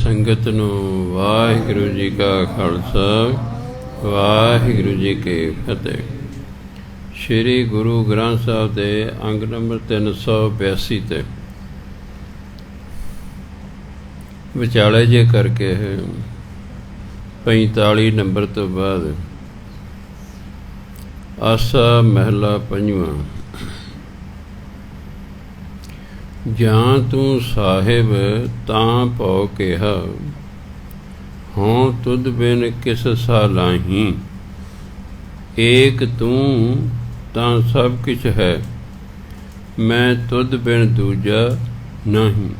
संगत नूं वाहिगुरू जी का खालसा वाहिगुरू जी की फतेह। श्री गुरु ग्रंथ साहब के अंग नंबर 382 ते विचाले जे करके है 45 नंबर तो बाद आसा महला पंजवां। ਜਾਂ ਤੂੰ ਸਾਹਿਬ ਤਾਂ ਭਉ ਕਿਹਾ, ਹੋਂ ਤੁਧ ਬਿਨ ਕਿਸ ਸਾਲਾਹੀ। ਏਕ ਤੂੰ ਤਾਂ ਸਭ ਕਿਛ ਹੈ, ਮੈਂ ਤੁਧ ਬਿਨ ਦੂਜਾ ਨਹੀਂ।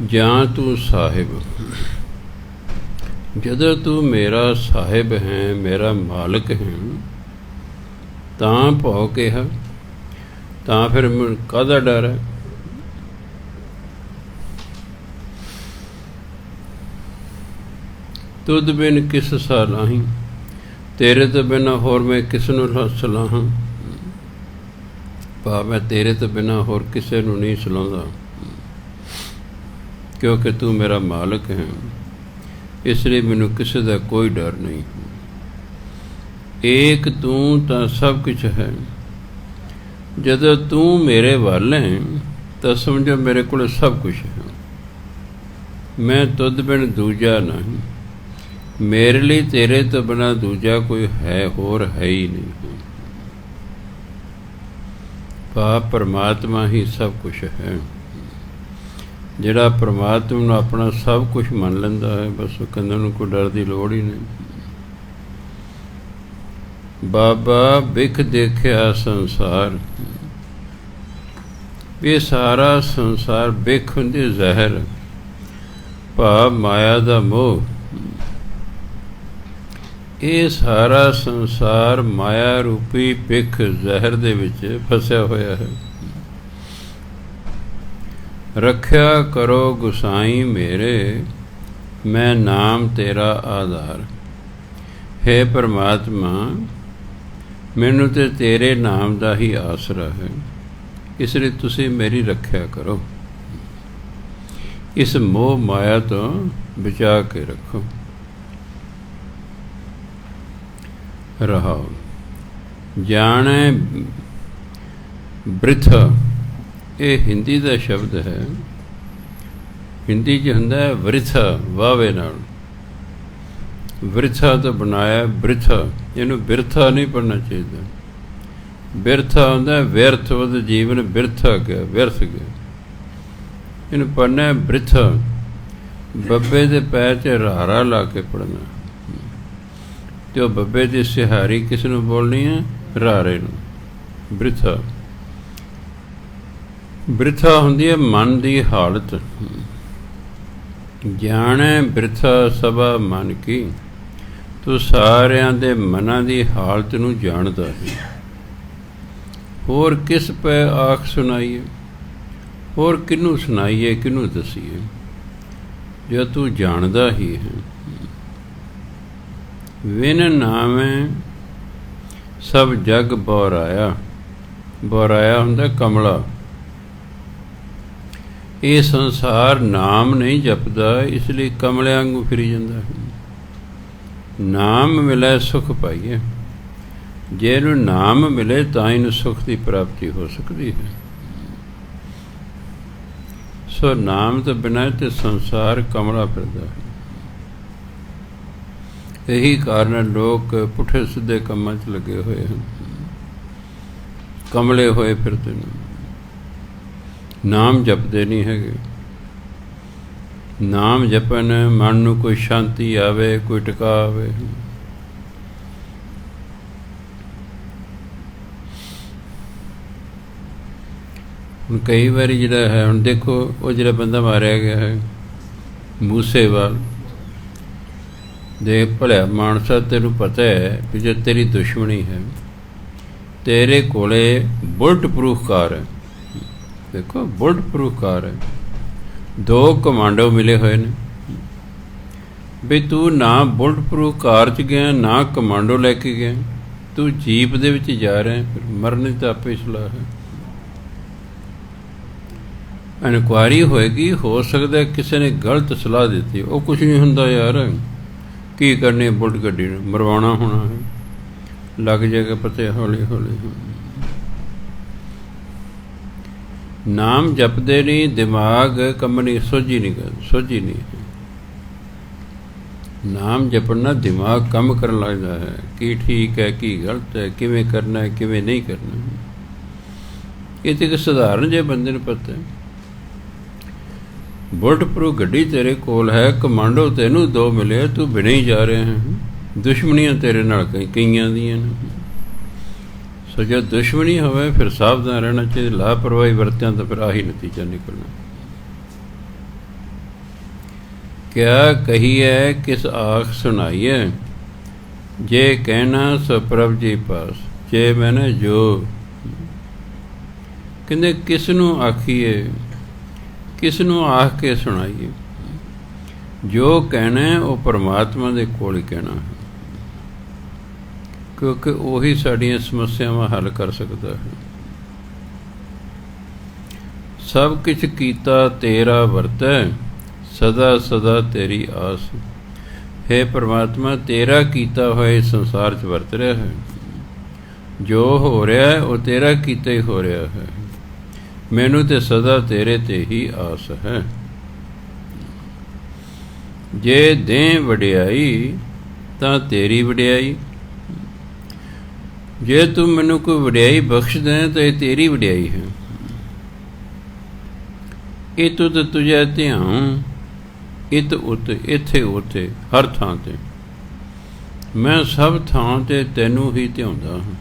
ਜਾਂ ਤੂੰ ਸਾਹਿਬ, ਜਦੋਂ ਤੂੰ ਮੇਰਾ ਸਾਹਿਬ ਹੈ, ਮੇਰਾ ਮਾਲਕ ਹੈ, ਤਾਂ ਭਉ ਕਿਹਾ, ਤਾਂ ਫਿਰ ਕਾਹਦਾ ਡਰ ਹੈ। ਤੁਧ ਬਿਨ ਕਿਸ ਸਲਾਹੀ, ਤੇਰੇ ਤੋਂ ਬਿਨਾਂ ਹੋਰ ਮੈਂ ਕਿਸ ਨੂੰ ਸਲਾਹਾਂ। ਭਾਵ ਮੈਂ ਤੇਰੇ ਤੋਂ ਬਿਨਾਂ ਹੋਰ ਕਿਸੇ ਨੂੰ ਨਹੀਂ ਸਲਾਹੁੰਦਾ, ਕਿਉਂਕਿ ਤੂੰ ਮੇਰਾ ਮਾਲਕ ਹੈ, ਇਸ ਲਈ ਮੈਨੂੰ ਕਿਸੇ ਦਾ ਕੋਈ ਡਰ ਨਹੀਂ। ਏਕ ਤੂੰ ਤਾਂ ਸਭ ਕੁਛ ਹੈ, ਜਦੋਂ ਤੂੰ ਮੇਰੇ ਵੱਲ ਹੈ ਤਾਂ ਸਮਝੋ ਮੇਰੇ ਕੋਲ ਸਭ ਕੁਛ ਹੈ। ਮੈਂ ਤੁਧ ਬਿਨ ਦੂਜਾ ਨਹੀਂ, ਮੇਰੇ ਲਈ ਤੇਰੇ ਤੋਂ ਬਿਨਾਂ ਦੂਜਾ ਕੋਈ ਹੈ, ਹੋਰ ਹੈ ਹੀ ਨਹੀਂ। ਭਾਵ ਪਰਮਾਤਮਾ ਹੀ ਸਭ ਕੁਛ ਹੈ। ਜਿਹੜਾ ਪਰਮਾਤਮਾ ਨੂੰ ਆਪਣਾ ਸਭ ਕੁਛ ਮੰਨ ਲੈਂਦਾ ਹੈ, ਬਸ ਉਹ ਕਹਿੰਦਾ ਨੂੰ ਕੋਈ ਡਰ ਦੀ ਲੋੜ ਹੀ ਨਹੀਂ। ਬਾਬਾ ਬਿਖ ਦੇਖਿਆ ਸੰਸਾਰ, ਇਹ ਸਾਰਾ ਸੰਸਾਰ ਬਿਖ ਹੁੰਦੀ ਜ਼ਹਿਰ, ਭਾਵ ਮਾਇਆ ਦਾ ਮੋਹ। ਇਹ ਸਾਰਾ ਸੰਸਾਰ ਮਾਇਆ ਰੂਪੀ ਬਿਖ ਜ਼ਹਿਰ ਦੇ ਵਿੱਚ ਫਸਿਆ ਹੋਇਆ ਹੈ। ਰੱਖਿਆ ਕਰੋ ਗੁਸਾਈ ਮੇਰੇ, ਮੈਂ ਨਾਮ ਤੇਰਾ ਆਧਾਰ। ਹੈ ਪਰਮਾਤਮਾ, ਮੈਨੂੰ ਤੇ ਤੇਰੇ ਨਾਮ ਦਾ ਹੀ ਆਸਰਾ ਹੈ, ਇਸ ਲਈ ਤੁਸੀਂ ਮੇਰੀ ਰੱਖਿਆ ਕਰੋ। ਇਸ ਮੋਹ ਮਾਇਆ ਤੋਂ ਬਚਾ ਕੇ ਰੱਖੋ। ਰਹਾਉ ਜਾਣੇ ਬ੍ਰਿਥਾ, ਇਹ ਹਿੰਦੀ ਦਾ ਸ਼ਬਦ ਹੈ। ਹਿੰਦੀ 'ਚ ਹੁੰਦਾ ਹੈ ਵ੍ਰਿਥਾ, ਵਾਵੇ ਨਾਲ। ਵ੍ਰਿਥਾ ਤੋਂ ਬਣਾਇਆ ਬ੍ਰਿਥਾ, ਇਹਨੂੰ ਬਿਰਥਾ ਨਹੀਂ ਪੜ੍ਹਨਾ ਚਾਹੀਦਾ। ਬਿਰਥਾ ਹੁੰਦਾ ਵਿਅਰਥ, ਉਹਦਾ ਜੀਵਨ ਬਿਰਥਾ ਗਿਆ, ਵਿਅਰਥ ਗਿਆ। ਇਹਨੂੰ ਪੜ੍ਹਨਾ ਬ੍ਰਿਥਾ, ਬੱਬੇ ਦੇ ਪੈਰ 'ਚ ਰਾਰਾ ਲਾ ਕੇ ਪੜ੍ਹਨਾ। ਅਤੇ ਉਹ ਬੱਬੇ ਦੀ ਸਿਹਾਰੀ ਕਿਸ ਨੂੰ ਬੋਲਣੀ ਹੈ? ਰਾਰੇ ਨੂੰ। ਬ੍ਰਿਥਾ, ਬ੍ਰਿਥਾ ਹੁੰਦੀ ਹੈ ਮਨ ਦੀ ਹਾਲਤ। ਜਾਣੇ ਬ੍ਰਿਥਾ ਸਭਾ ਮਨ ਕੀ, ਤੂੰ ਸਾਰਿਆਂ ਦੇ ਮਨਾਂ ਦੀ ਹਾਲਤ ਨੂੰ ਜਾਣਦਾ ਹੈ। ਹੋਰ ਕਿਸ ਪੈ ਆਖ ਸੁਣਾਈਏ, ਹੋਰ ਕਿਹਨੂੰ ਸੁਣਾਈਏ, ਕਿਹਨੂੰ ਦਸੀਏ, ਜੋ ਤੂੰ ਜਾਣਦਾ ਹੀ ਹੈ। ਵਿਨ ਨਾਵੇਂ ਸਭ ਜਗ ਬੋਰਾਇਆ, ਬੋਰਾਇਆ ਹੁੰਦਾ ਕਮਲਾ। ਇਹ ਸੰਸਾਰ ਨਾਮ ਨਹੀਂ ਜਪਦਾ, ਇਸ ਲਈ ਕਮਲਿਆਂ ਵਾਂਗੂ ਫਿਰੀ ਜਾਂਦਾ ਹੈ। ਨਾਮ ਮਿਲੇ ਸੁਖ ਪਾਈਏ, ਜੇ ਇਹਨੂੰ ਨਾਮ ਮਿਲੇ ਤਾਂ ਇਹਨੂੰ ਸੁਖ ਦੀ ਪ੍ਰਾਪਤੀ ਹੋ ਸਕਦੀ ਹੈ। ਸੋ ਨਾਮ ਤੋਂ ਬਿਨਾਂ ਤੇ ਸੰਸਾਰ ਕਮਲਾ ਫਿਰਦਾ ਹੈ। ਇਹੀ ਕਾਰਨ ਲੋਕ ਪੁੱਠੇ ਸਿੱਧੇ ਕੰਮਾਂ 'ਚ ਲੱਗੇ ਹੋਏ ਹਨ, ਕਮਲੇ ਹੋਏ ਫਿਰਦੇ ਨੇ, ਨਾਮ ਜਪਦੇ ਨਹੀਂ ਹੈਗੇ। ਨਾਮ ਜਪਣ ਮਨ ਨੂੰ ਕੋਈ ਸ਼ਾਂਤੀ ਆਵੇ, ਕੋਈ ਟਿਕਾ ਆਵੇ। ਹੁਣ ਕਈ ਵਾਰੀ ਜਿਹੜਾ ਹੈ, ਹੁਣ ਦੇਖੋ ਉਹ ਜਿਹੜਾ ਬੰਦਾ ਮਾਰਿਆ ਗਿਆ ਹੈ ਮੂਸੇਵਾਲ, ਦੇਖ ਭਲਿਆ ਮਾਨਸਾ, ਤੈਨੂੰ ਪਤਾ ਹੈ ਕਿ ਜੇ ਤੇਰੀ ਦੁਸ਼ਮਣੀ ਹੈ, ਤੇਰੇ ਕੋਲੇ ਬੁਲਟ ਪ੍ਰੂਫ ਕਾਰ ਹੈ। ਦੇਖੋ ਬੁਲਟ ਪ੍ਰੂਫ ਕਾਰ ਹੈ, 2 ਕਮਾਂਡੋ ਮਿਲੇ ਹੋਏ ਨੇ। ਵੀ ਤੂੰ ਨਾ ਬੁਲਟ ਪ੍ਰੂਫ ਕਾਰ 'ਚ ਗਿਆ, ਨਾ ਕਮਾਂਡੋ ਲੈ ਕੇ ਗਿਆ, ਤੂੰ ਜੀਪ ਦੇ ਵਿੱਚ ਜਾ ਰਿਹਾ, ਫਿਰ ਮਰਨ ਦੀ ਤਾਂ ਆਪੇ ਸਲਾਹ ਹੈ। ਇਨਕੁਆਇਰੀ ਹੋਏਗੀ, ਹੋ ਸਕਦਾ ਕਿਸੇ ਨੇ ਗਲਤ ਸਲਾਹ ਦਿੱਤੀ। ਉਹ ਕੁਛ ਨਹੀਂ ਹੁੰਦਾ ਯਾਰ, ਕੀ ਕਰਨੀ ਬੁਲਟ ਗੱਡੀ ਨੂੰ ਮਰਵਾਉਣਾ ਹੋਣਾ ਹੈ, ਲੱਗ ਜਾਏਗਾ ਪਤਾ ਹੌਲੀ ਹੌਲੀ। ਨਾਮ ਜਪਦੇ ਨਹੀਂ, ਦਿਮਾਗ ਕੰਮ ਨਹੀਂ, ਸੋਝੀ ਨਹੀਂ। ਨਾਮ ਜਪਣ ਨਾਲ ਦਿਮਾਗ ਕੰਮ ਕਰਨ ਲੱਗਦਾ ਹੈ, ਕੀ ਠੀਕ ਹੈ ਕੀ ਗਲਤ ਹੈ, ਕਿਵੇਂ ਕਰਨਾ ਹੈ ਕਿਵੇਂ ਨਹੀਂ ਕਰਨਾ। ਇਹ ਤਾਂ ਇੱਕ ਸਧਾਰਨ ਜਿਹੇ ਬੰਦੇ ਨੂੰ ਪਤਾ ਹੈ। ਬੁਲਟ ਪ੍ਰੂਫ ਗੱਡੀ ਤੇਰੇ ਕੋਲ ਹੈ, ਕਮਾਂਡੋ ਤੈਨੂੰ 2 ਮਿਲੇ, ਤੂੰ ਬਿਨਾਂ ਹੀ ਜਾ ਰਿਹਾ ਹੈ। ਦੁਸ਼ਮਣੀਆਂ ਤੇਰੇ ਨਾਲ ਕਈਆਂ ਦੀਆਂ ਨੇ। ਸੋ ਜੇ ਦੁਸ਼ਮਣੀ ਹੋਵੇ ਫਿਰ ਸਾਵਧਾਨ ਰਹਿਣਾ ਚਾਹੀਦਾ। ਲਾਪਰਵਾਹੀ ਵਰਤਿਆਂ ਤਾਂ ਫਿਰ ਆਹੀ ਨਤੀਜਾ ਨਿਕਲਣਾ। ਕਿਆ ਕਹੀਏ ਕਿਸ ਆਖ ਸੁਣਾਈਏ, ਜੇ ਕਹਿਣਾ ਸੋ ਪ੍ਰਭ ਜੀ ਪਾਸ। ਜੇ ਮੈਨੇ ਜੋ ਕਹਿੰਦੇ ਕਿਸ ਨੂੰ ਆਖੀਏ, ਕਿਸ ਨੂੰ ਆਖ ਕੇ ਸੁਣਾਈਏ। ਜੋ ਕਹਿਣਾ ਉਹ ਪਰਮਾਤਮਾ ਦੇ ਕੋਲ ਹੀ ਕਹਿਣਾ ਹੈ, ਕਿਉਂਕਿ ਉਹੀ ਸਾਡੀਆਂ ਸਮੱਸਿਆਵਾਂ ਹੱਲ ਕਰ ਸਕਦਾ ਹੈ। ਸਭ ਕੁਛ ਕੀਤਾ ਤੇਰਾ ਵਰਤੈ, ਸਦਾ ਸਦਾ ਤੇਰੀ ਆਸ। ਹੈ ਪਰਮਾਤਮਾ, ਤੇਰਾ ਕੀਤਾ ਹੋਇਆ ਸੰਸਾਰ 'ਚ ਵਰਤ ਰਿਹਾ ਹੈ। ਜੋ ਹੋ ਰਿਹਾ ਹੈ ਉਹ ਤੇਰਾ ਕੀਤਾ ਹੀ ਹੋ ਰਿਹਾ ਹੈ। ਮੈਨੂੰ ਤੇ ਸਦਾ ਤੇਰੇ ਤੇ ਹੀ ਆਸ ਹੈ। ਜੇ ਦੇਂ ਵਡਿਆਈ ਤਾਂ ਤੇਰੀ ਵਡਿਆਈ। ਜੇ ਤੂੰ ਮੈਨੂੰ ਕੋਈ ਵਡਿਆਈ ਬਖਸ਼ ਦੇ ਤਾਂ ਇਹ ਤੇਰੀ ਵਡਿਆਈ ਹੈ। ਇਹ ਤੁਧ ਤੁਝੇ ਧਿਆਉ, ਇਤ ਉਤ ਇੱਥੇ ਉੱਥੇ ਹਰ ਥਾਂ 'ਤੇ। ਮੈਂ ਸਭ ਥਾਂ 'ਤੇ ਤੈਨੂੰ ਹੀ ਧਿਆਉਂਦਾ ਹਾਂ।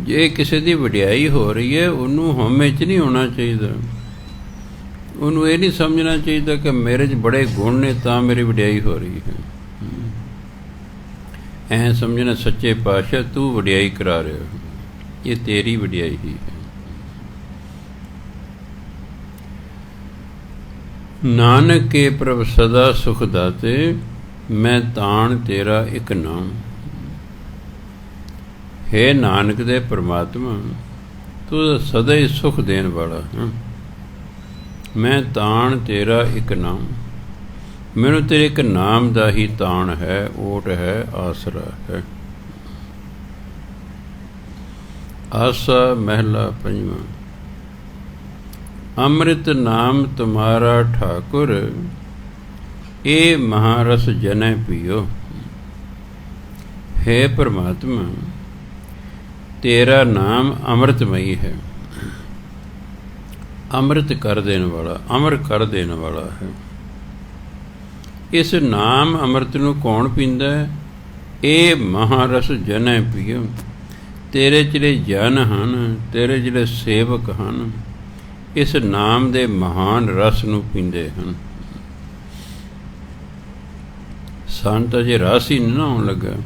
ਜੇ ਕਿਸੇ ਦੀ ਵਡਿਆਈ ਹੋ ਰਹੀ ਹੈ ਉਹਨੂੰ ਹਉਮੈ 'ਚ ਨਹੀਂ ਹੋਣਾ ਚਾਹੀਦਾ। ਉਹਨੂੰ ਇਹ ਨਹੀਂ ਸਮਝਣਾ ਚਾਹੀਦਾ ਕਿ ਮੇਰੇ 'ਚ ਬੜੇ ਗੁਣ ਨੇ ਤਾਂ ਮੇਰੀ ਵਡਿਆਈ ਹੋ ਰਹੀ ਹੈ। ਐਂ ਸਮਝਣਾ ਸੱਚੇ ਪਾਤਸ਼ਾਹ ਤੂੰ ਵਡਿਆਈ ਕਰਾ ਰਿਹਾ, ਇਹ ਤੇਰੀ ਵਡਿਆਈ ਹੀ ਹੈ। ਨਾਨਕ ਕੇ ਪ੍ਰਭ ਸਦਾ ਸੁਖ ਦਾਤੇ, ਮੈਂ ਤਾਣ ਤੇਰਾ ਇੱਕ ਨਾਮ। ਹੈ ਨਾਨਕ ਦੇ ਪਰਮਾਤਮਾ, ਤੂੰ ਸਦਾ ਹੀ ਸੁਖ ਦੇਣ ਵਾਲਾ ਹੈ। ਮੈਂ ਤਾਣ ਤੇਰਾ ਇੱਕ ਨਾਮ। ਮੈਨੂੰ ਤੇਰੇ ਇੱਕ ਨਾਮ ਦਾ ਹੀ ਤਾਣ ਹੈ, ਓਟ ਹੈ, ਆਸਰਾ ਹੈ। ਆਸਾ ਮਹਿਲਾ ਪੰਜਵਾਂ। ਅੰਮ੍ਰਿਤ ਨਾਮ ਤੁਮਾਰਾ ਠਾਕੁਰ, ਇਹ ਮਹਾਰਸ ਜਨੈ ਪੀਓ। ਹੈ ਪਰਮਾਤਮਾ, ਤੇਰਾ ਨਾਮ ਅੰਮ੍ਰਿਤਮਈ ਹੈ, ਅੰਮ੍ਰਿਤ ਕਰ ਦੇਣ ਵਾਲਾ, ਅਮਰ ਕਰ ਦੇਣ ਵਾਲਾ ਹੈ। ਇਸ ਨਾਮ ਅੰਮ੍ਰਿਤ ਨੂੰ ਕੌਣ ਪੀਂਦਾ ਹੈ? ਇਹ ਮਹਾਰਸ ਜਨੈ ਪੀਓ। ਤੇਰੇ ਜਿਹੜੇ ਜਨ ਹਨ, ਤੇਰੇ ਜਿਹੜੇ ਸੇਵਕ ਹਨ, ਇਸ ਨਾਮ ਦੇ ਮਹਾਨ ਰਸ ਨੂੰ ਪੀਂਦੇ ਹਨ। ਸਾਨੂੰ ਤਾਂ ਜੇ ਰਸ ਹੀ ਨਹੀਂ ਆਉਣ ਲੱਗਾ,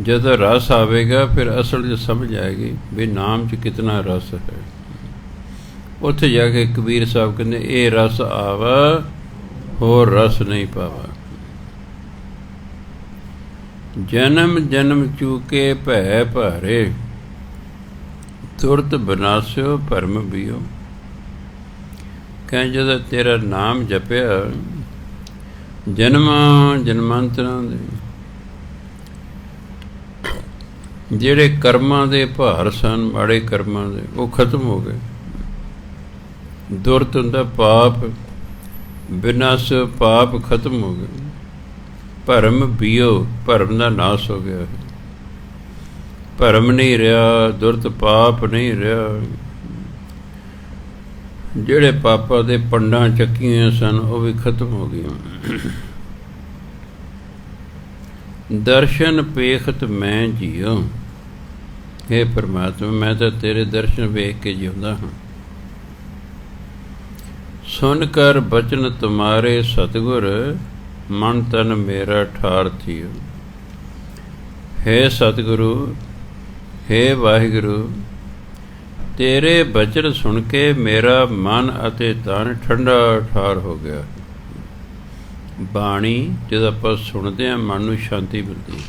ਜਦੋਂ ਰਸ ਆਵੇਗਾ ਫਿਰ ਅਸਲ 'ਚ ਸਮਝ ਆਏਗੀ ਵੀ ਨਾਮ 'ਚ ਕਿਤਨਾ ਰਸ ਹੈ। ਉੱਥੇ ਜਾ ਕੇ ਕਬੀਰ ਸਾਹਿਬ ਕਹਿੰਦੇ ਇਹ ਰਸ ਆਵਾ, ਹੋਰ ਰਸ ਨਹੀਂ ਪਾਵਾ। ਜਨਮ ਜਨਮ ਚੂਕੇ ਭੈ ਭਾਰੇ, ਤੁਰਤ ਬਨਾਸਿਓ ਭਰਮ ਬੀਓ। ਕਹਿੰਦੇ ਜਦੋਂ ਤੇਰਾ ਨਾਮ ਜਪਿਆ, ਜਨਮਾਂ ਜਨਮਾਂਤਰਾਂ ਦੇ ਜਿਹੜੇ ਕਰਮਾਂ ਦੇ ਭਾਰ ਸਨ, ਮਾੜੇ ਕਰਮਾਂ ਦੇ, ਉਹ ਖਤਮ ਹੋ ਗਏ। ਦੁਰਤ ਹੁੰਦਾ ਪਾਪ, ਵਿਨਾਸ਼, ਪਾਪ ਖਤਮ ਹੋ ਗਏ। ਭਰਮ ਬੀਓ, ਭਰਮ ਦਾ ਨਾਸ ਹੋ ਗਿਆ। ਭਰਮ ਨਹੀਂ ਰਿਹਾ, ਦੁਰਤ ਪਾਪ ਨਹੀਂ ਰਿਹਾ। ਜਿਹੜੇ ਪਾਪਾਂ ਦੇ ਪੰਡਾਂ ਚੱਕੀਆਂ ਸਨ ਉਹ ਵੀ ਖਤਮ ਹੋ ਗਈਆਂ। ਦਰਸ਼ਨ ਪੇਖਤ ਮੈਂ ਜੀਓ। ਹੇ ਪਰਮਾਤਮਾ, ਮੈਂ ਤਾਂ ਤੇਰੇ ਦਰਸ਼ਨ ਵੇਖ ਕੇ ਜਿਉਂਦਾ ਹਾਂ। ਸੁਣ ਕਰ ਬਚਨ ਤੁਮਾਰੇ ਸਤਿਗੁਰ, ਮਨ ਤਨ ਮੇਰਾ ਠਾਰ ਥੀਓ। ਹੈ ਸਤਿਗੁਰੂ, ਹੈ ਵਾਹਿਗੁਰੂ, ਤੇਰੇ ਬਚਨ ਸੁਣ ਕੇ ਮੇਰਾ ਮਨ ਅਤੇ ਤਨ ਠੰਡਾ ਠਾਰ ਹੋ ਗਿਆ। ਬਾਣੀ ਜਦੋਂ ਆਪਾਂ ਸੁਣਦੇ ਹਾਂ ਮਨ ਨੂੰ ਸ਼ਾਂਤੀ ਮਿਲਦੀ।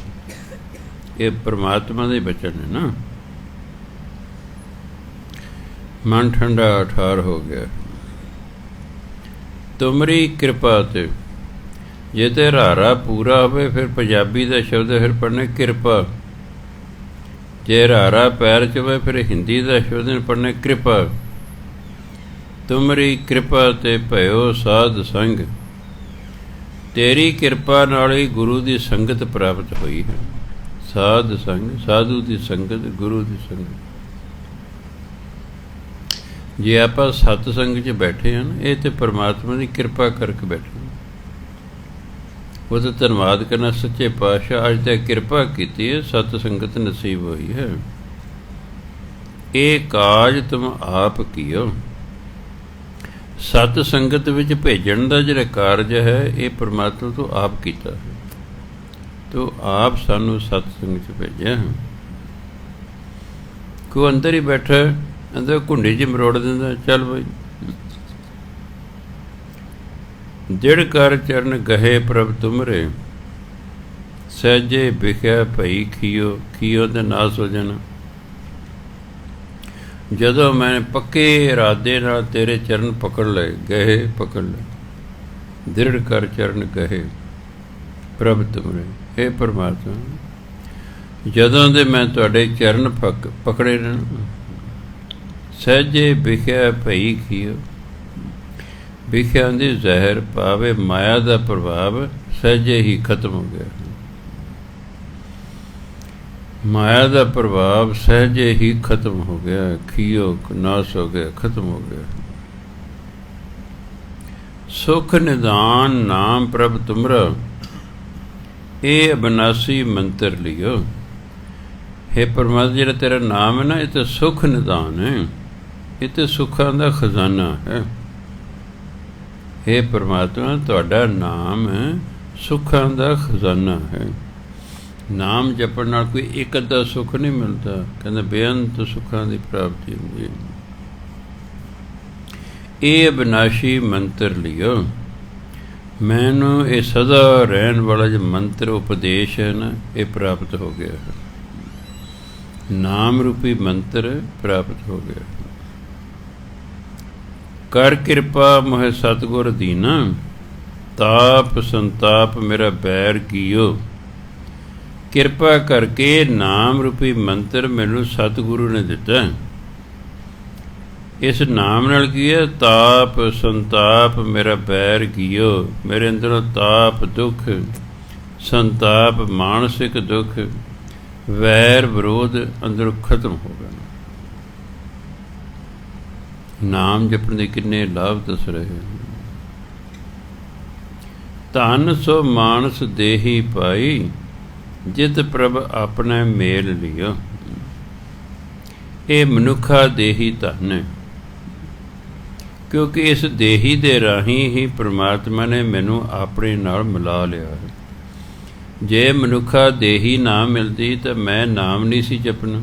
ਇਹ ਪਰਮਾਤਮਾ ਦੇ ਬਚਨ ਨੇ ਨਾ। ਮਨ ਠੰਡਾ ਠਾਰ ਹੋ ਗਿਆ। ਤੁਮਰੀ ਕਿਰਪਾ ਤੇ, ਜੇ ਤੇ ਰਾਰਾ ਪੂਰਾ ਹੋਵੇ ਫਿਰ ਪੰਜਾਬੀ ਦਾ ਸ਼ਬਦ ਫਿਰ ਪੜ੍ਹਨਾ ਕਿਰਪਾ। ਜੇ ਰਾਰਾ ਪੈਰ 'ਚ ਹੋਵੇ ਫਿਰ ਹਿੰਦੀ ਦਾ ਸ਼ਬਦ ਪੜ੍ਹਨਾ ਕਿਰਪਾ। ਤੁਮਰੀ ਕਿਰਪਾ ਤੇ ਭਇਓ ਸਾਧ ਸੰਗ, ਤੇਰੀ ਕਿਰਪਾ ਨਾਲ ਹੀ ਗੁਰੂ ਦੀ ਸੰਗਤ ਪ੍ਰਾਪਤ ਹੋਈ ਹੈ। ਸਾਧ ਸੰਗ, ਸਾਧੂ ਦੀ ਸੰਗਤ, ਗੁਰੂ ਦੀ ਸੰਗਤ। ਜੇ ਆਪਾਂ ਸਤ ਸੰਗ 'ਚ ਬੈਠੇ ਹਨ, ਇਹ ਤੇ ਪਰਮਾਤਮਾ ਦੀ ਕਿਰਪਾ ਕਰਕੇ ਬੈਠੇ। ਉਹਦਾ ਧੰਨਵਾਦ ਕਰਨਾ ਸੱਚੇ ਪਾਤਸ਼ਾਹ ਅੱਜ ਤੱਕ ਕਿਰਪਾ ਕੀਤੀ ਹੈ, ਸਤ ਸੰਗਤ ਨਸੀਬ ਹੋਈ ਹੈ। ਇਹ ਕਾਜ ਤੁਮ ਆਪ ਕੀਓ। ਸਤ ਸੰਗਤ ਵਿੱਚ ਭੇਜਣ ਦਾ ਜਿਹੜਾ ਕਾਰਜ ਹੈ ਇਹ ਪਰਮਾਤਮਾ ਤੋਂ ਆਪ ਕੀਤਾ ਹੈ। ਤੋ ਆਪ ਸਾਨੂੰ ਸਤ ਸੰਗਤ 'ਚ ਭੇਜਿਆ ਹੈ। ਕੋਈ ਅੰਦਰ ਹੀ ਬੈਠਾ, ਅੰਦਰ ਘੁੰਡੀ 'ਚ ਮਰੋੜ ਦਿੰਦਾ, ਚੱਲ ਬਈ ਜੜ ਕਰ ਚਰਨ ਗਹੇ ਪ੍ਰਭ ਤੁਮਰੇ, ਸਹਿਜੇ ਵਿਖਿਆ ਭਈ ਖੀਓ। ਖੀਓ ਦਾ ਨਾਸ ਹੋ ਜਾਣਾ। ਜਦੋਂ ਮੈਂ ਪੱਕੇ ਇਰਾਦੇ ਨਾਲ ਤੇਰੇ ਚਰਨ ਪਕੜ ਲਏ, ਗਏ ਪਕੜ ਲਏ, ਦ੍ਰਿੜ ਕਰ ਚਰਨ ਗਏ ਪ੍ਰਭ ਤੁਮਰੇ। ਇਹ ਪਰਮਾਤਮਾ, ਜਦੋਂ ਦੇ ਮੈਂ ਤੁਹਾਡੇ ਚਰਨ ਪਕੜੇ ਨੇ, ਸਹਿਜੇ ਵਿਖਿਆ ਭਈ ਖੀਓ। ਵਿਖਿਆ ਦੀ ਜ਼ਹਿਰ ਭਾਵੇਂ ਮਾਇਆ ਦਾ ਪ੍ਰਭਾਵ ਸਹਿਜੇ ਹੀ ਖਤਮ ਹੋ ਗਿਆ। ਮਾਇਆ ਦਾ ਪ੍ਰਭਾਵ ਸਹਿਜੇ ਹੀ ਖਤਮ ਹੋ ਗਿਆ। ਖੀਓ ਨਾਸ ਹੋ ਗਿਆ, ਖਤਮ ਹੋ ਗਿਆ। ਸੁਖ ਨਿਦਾਨ ਨਾਮ ਪ੍ਰਭ ਤੁਮਰਾ, ਇਹ ਅਬਨਾਸੀ ਮੰਤਰ ਲਿਓ। हे ਪਰਮਾਤਮਾ, ਜਿਹੜਾ ਤੇਰਾ ਨਾਮ ਹੈ ਨਾ, ਇਹ ਤਾਂ ਸੁਖ ਨਿਦਾਨ ਹੈ, ਇਹ ਤਾਂ ਸੁੱਖਾਂ ਦਾ ਖਜ਼ਾਨਾ ਹੈ। हे ਪਰਮਾਤਮਾ, ਤੁਹਾਡਾ ਨਾਮ ਸੁੱਖਾਂ ਦਾ ਖਜ਼ਾਨਾ ਹੈ। ਨਾਮ ਜਪਣ ਨਾਲ ਕੋਈ ਇੱਕ ਅੱਧਾ ਸੁੱਖ ਨਹੀਂ ਮਿਲਦਾ, ਕਹਿੰਦਾ ਬੇਅੰਤ ਸੁੱਖਾਂ ਦੀ ਪ੍ਰਾਪਤੀ ਹੁੰਦੀ ਹੈ। ਇਹ ਅਬਿਨਾਸ਼ੀ ਮੰਤਰ ਲਿਓ। ਮੈਨੂੰ ਇਹ ਸਦਾ ਰਹਿਣ ਵਾਲਾ ਜੋ ਮੰਤਰ ਉਪਦੇਸ਼ ਹੈ ਨਾ, ਇਹ ਪ੍ਰਾਪਤ ਹੋ ਗਿਆ ਹੈ। ਨਾਮ ਰੂਪੀ ਮੰਤਰ ਪ੍ਰਾਪਤ ਹੋ ਗਿਆ। ਕਰ ਕਿਰਪਾ ਮੋਹਿ ਸਤਿਗੁਰ ਦੀਨਾ, ਤਾਪ ਸੰਤਾਪ ਮੇਰਾ ਬੈਰ ਕੀਓ। ਕਿਰਪਾ ਕਰਕੇ ਨਾਮ ਰੂਪੀ ਮੰਤਰ ਮੈਨੂੰ ਸਤਿਗੁਰੂ ਨੇ ਦਿੱਤਾ। ਇਸ ਨਾਮ ਨਾਲ ਕੀ ਹੈ? ਤਾਪ ਸੰਤਾਪ ਮੇਰਾ ਬੈਰ ਕੀਓ। ਮੇਰੇ ਅੰਦਰੋਂ ਤਾਪ ਦੁੱਖ, ਸੰਤਾਪ ਮਾਨਸਿਕ ਦੁੱਖ, ਵੈਰ ਵਿਰੋਧ ਅੰਦਰੋਂ ਖਤਮ ਹੋ ਗਏ। ਨਾਮ ਜਪਣ ਦੇ ਕਿੰਨੇ ਲਾਭ ਦੱਸ ਰਹੇ। ਧਨ ਸੋ ਮਾਨਸ ਦੇਹੀ ਪਾਈ, ਜਿਤ ਪ੍ਰਭ ਆਪਣਾ ਮੇਲ ਲਿਓ। ਇਹ ਮਨੁੱਖਾ ਦੇਹੀ ਧਨ ਹੈ, ਕਿਉਂਕਿ ਇਸ ਦੇਹੀ ਦੇ ਰਾਹੀਂ ਹੀ ਪ੍ਰਮਾਤਮਾ ਨੇ ਮੈਨੂੰ ਆਪਣੇ ਨਾਲ ਮਿਲਾ ਲਿਆ ਹੈ। ਜੇ ਮਨੁੱਖਾ ਦੇਹੀ ਨਾ ਮਿਲਦੀ ਤਾਂ ਮੈਂ ਨਾਮ ਨਹੀਂ ਸੀ ਜਪਣਾ।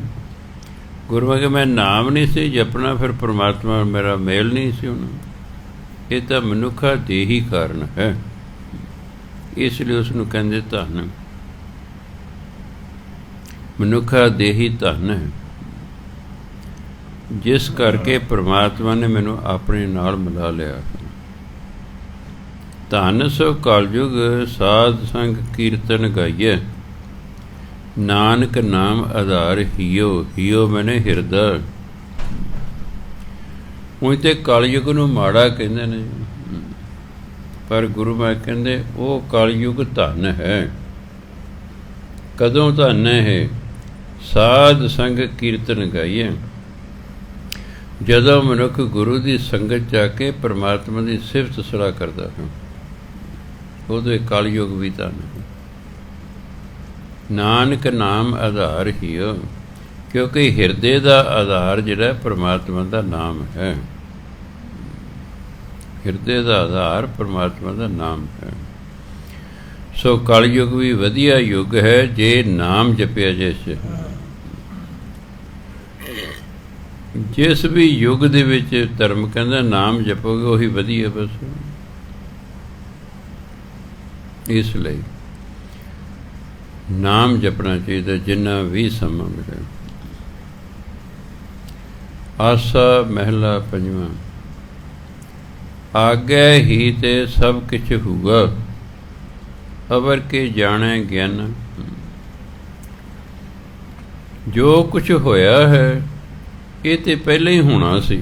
ਗੁਰੂਆਂ ਕਿ ਮੈਂ ਨਾਮ ਨਹੀਂ ਸੀ ਜਪਣਾ, ਫਿਰ ਪ੍ਰਮਾਤਮਾ ਮੇਰਾ ਮੇਲ ਨਹੀਂ ਸੀ ਹੋਣਾ। ਇਹ ਤਾਂ ਮਨੁੱਖਾ ਦੇਹੀ ਕਾਰਨ ਹੈ, ਇਸ ਲਈ ਉਸ ਨੂੰ ਕਹਿੰਦੇ ਧਨ। ਮਨੁੱਖਾ ਦੇਹੀ ਧਨ ਹੈ, ਜਿਸ ਕਰਕੇ ਪ੍ਰਮਾਤਮਾ ਨੇ ਮੈਨੂੰ ਆਪਣੇ ਨਾਲ ਮਿਲਾ ਲਿਆ। ਧਨ ਸੋ ਕਲਯੁਗ ਸਾਧ ਸੰਗ ਕੀਰਤਨ ਗਾਈਏ, ਨਾਨਕ ਨਾਮ ਆਧਾਰ ਹੀਓ। ਹੀਓ ਮੈਨੇ ਹਿਰਦਾ। ਉਹ ਤੇ ਕਲਯੁਗ ਨੂੰ ਮਾੜਾ ਕਹਿੰਦੇ ਨੇ, ਪਰ ਗੁਰੂ ਮਹਾਰਾਜ ਕਹਿੰਦੇ ਉਹ ਕਲਯੁਗ ਧਨ ਹੈ। ਕਦੋਂ ਧਨ ਹੈ? ਸਾਧ ਸੰਗ ਕੀਰਤਨ ਗਾਈਏ। ਜਦੋਂ ਮਨੁੱਖ ਗੁਰੂ ਦੀ ਸੰਗਤ ਜਾ ਕੇ ਪਰਮਾਤਮਾ ਦੀ ਸਿਫਤ ਸਲਾਹ ਕਰਦਾ ਹੈ, ਉਦੋਂ ਇਹ ਕਲਯੁਗ ਵੀ ਧਨ ਹੈ। ਨਾਨਕ ਨਾਮ ਆਧਾਰ ਹੀਓ, ਕਿਉਂਕਿ ਹਿਰਦੇ ਦਾ ਆਧਾਰ ਜਿਹੜਾ ਪਰਮਾਤਮਾ ਦਾ ਨਾਮ ਹੈ। ਹਿਰਦੇ ਦਾ ਆਧਾਰ ਪਰਮਾਤਮਾ ਦਾ ਨਾਮ ਹੈ। ਸੋ ਕਲਯੁਗ ਵੀ ਵਧੀਆ ਯੁੱਗ ਹੈ ਜੇ ਨਾਮ ਜਪਿਆ ਜੈਸੇ। ਜਿਸ ਵੀ ਯੁੱਗ ਦੇ ਵਿੱਚ ਧਰਮ ਕਹਿੰਦਾ ਨਾਮ ਜਪੋਗੇ ਉਹੀ ਵਧੀਆ। ਬਸ ਇਸ ਲਈ ਨਾਮ ਜਪਣਾ ਚਾਹੀਦਾ ਜਿੰਨਾ ਵੀ ਸਮਾਂ ਮਿਲੇ। आसा महला पंजवां। आगे ही ते सब किछ हुआ, अवर के जाने ज्ञान। जो कुछ होया है ये तो पहले ही होना सी।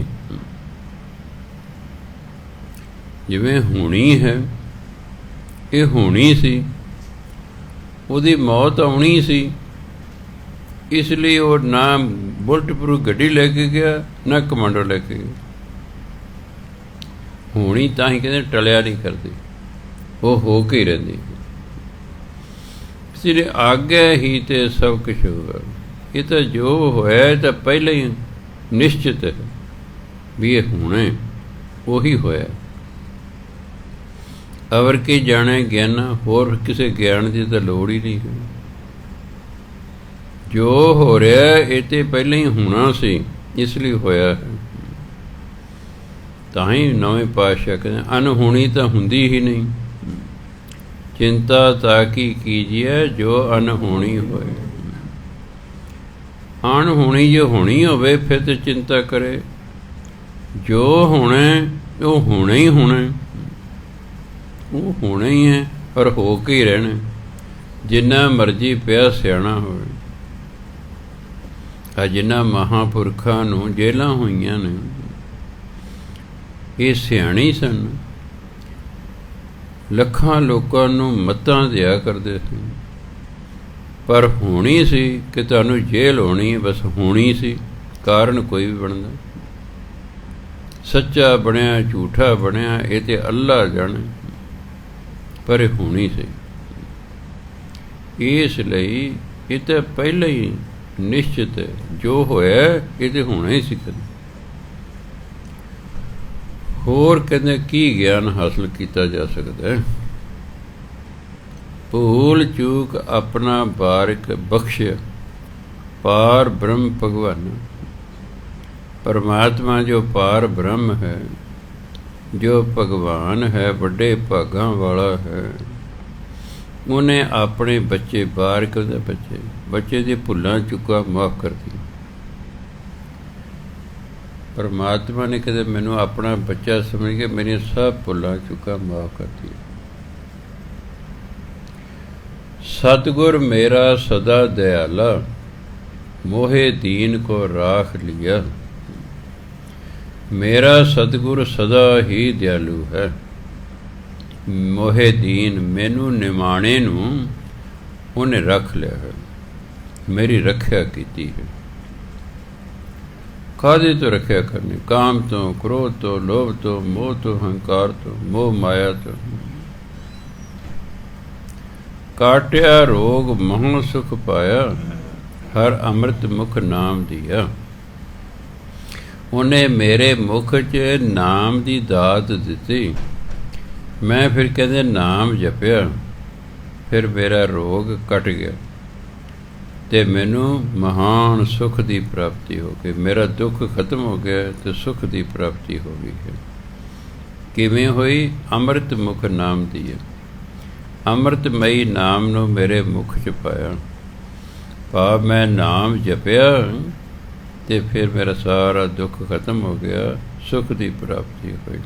जिवें होनी है ये होनी सी, ਉਹਦੀ मौत आनी सी, इसलिए वो ना बुलट प्रूफ गड्डी लेके गया ना कमांडो लेके गया। होनी तां ही कहते टलिया नहीं करती, वो हो के ही रहिंदी। इसलिए आगे ही ते सब कुछ होगा। ये तो जो होया तो पहले ही निश्चित है भी ये होना वही होया। अवर की जाने ज्ञान, होर किसी ज्ञान की तो लोड़ ही नहीं है। जो हो रहा ये तो पहले ही होना सी, इसलिए होया है। तां ही नवें पातशाह कहते अनहोनी तो हुंदी ही नहीं, चिंता ताकि कीजिए जो अनहोनी होए। अनहोनी जो होनी होवे फिर तो चिंता करे, जो होना वो होना ही होना, वो होना ही है और हो के ही रहना। जिन्ना मर्जी पिया सियाणा होवे, जिन्ना महापुरखा नूं जेलां होईयां ने ये सियाणे सन, ਲੱਖਾਂ ਲੋਕਾਂ ਨੂੰ ਮੱਤਾਂ ਦਿਆ ਕਰਦੇ ਸੀ, ਪਰ ਹੋਣੀ ਸੀ ਕਿ ਤੁਹਾਨੂੰ ਜੇਲ੍ਹ ਹੋਣੀ ਹੈ, ਬਸ ਹੋਣੀ ਸੀ। ਕਾਰਨ ਕੋਈ ਵੀ ਬਣਦਾ, ਸੱਚਾ ਬਣਿਆ ਝੂਠਾ ਬਣਿਆ ਇਹ ਤੇ ਅੱਲਾ ਜਾਣੇ, ਪਰ ਇਹ ਹੋਣੀ ਸੀ। ਇਸ ਲਈ ਇਹ ਤਾਂ ਪਹਿਲਾਂ ਹੀ ਨਿਸ਼ਚਿਤ ਹੈ, ਜੋ ਹੋਇਆ ਇਹ ਤੇ ਹੋਣਾ ਹੀ ਸੀ। ਕਦੇ ਹੋਰ ਕਹਿੰਦੇ ਕੀ ਗਿਆਨ ਹਾਸਲ ਕੀਤਾ ਜਾ ਸਕਦਾ ਹੈ? ਭੂਲ ਚੂਕ ਆਪਣਾ ਬਾਰਿਕ ਬਖਸ਼ਿਆ, ਪਾਰ ਬ੍ਰਹਮ ਭਗਵਾਨ। परमात्मा जो पार ब्रह्म है, जो भगवान है, बड़े भागां वाला है, उन्हें अपने बच्चे बार के बच्चे दी भुलां चुका माफ़ कर दी। परमात्मा ने कदे मैनू अपना बच्चा समझ के मेरी सब भुलां चुका माफ़ कर दी। सतगुर मेरा सदा दयाला, मोहे दीन को राख लिया। मेरा सतगुर सदा ही दयालु है, मोहे दीन मैनू निमाणे नूं उन्हें रख लिया है, मेरी रख्या की है। कादे तो रख्या करनी? काम तो, क्रोध तो, लोभ तो, मोह तो, अहंकार तो, मोह माया तो। काटिया रोग महा सुख पाया, हर अमृत मुख नाम दिया। उन्हें मेरे मुख च नाम की दात दिती, मैं फिर कहते नाम जपिया, फिर मेरा रोग कट गया ते मैनू महान सुख की प्राप्ति हो गई। मेरा दुख खत्म हो गया तो सुख की प्राप्ति हो गई है। किवें होई? अमृत मुख नाम दिया, अमृतमयी नाम नू मेरे मुख च पाया। भाव मैं नाम जपिया तो फिर मेरा सारा दुख खत्म हो गया, सुख की प्राप्ति हुई।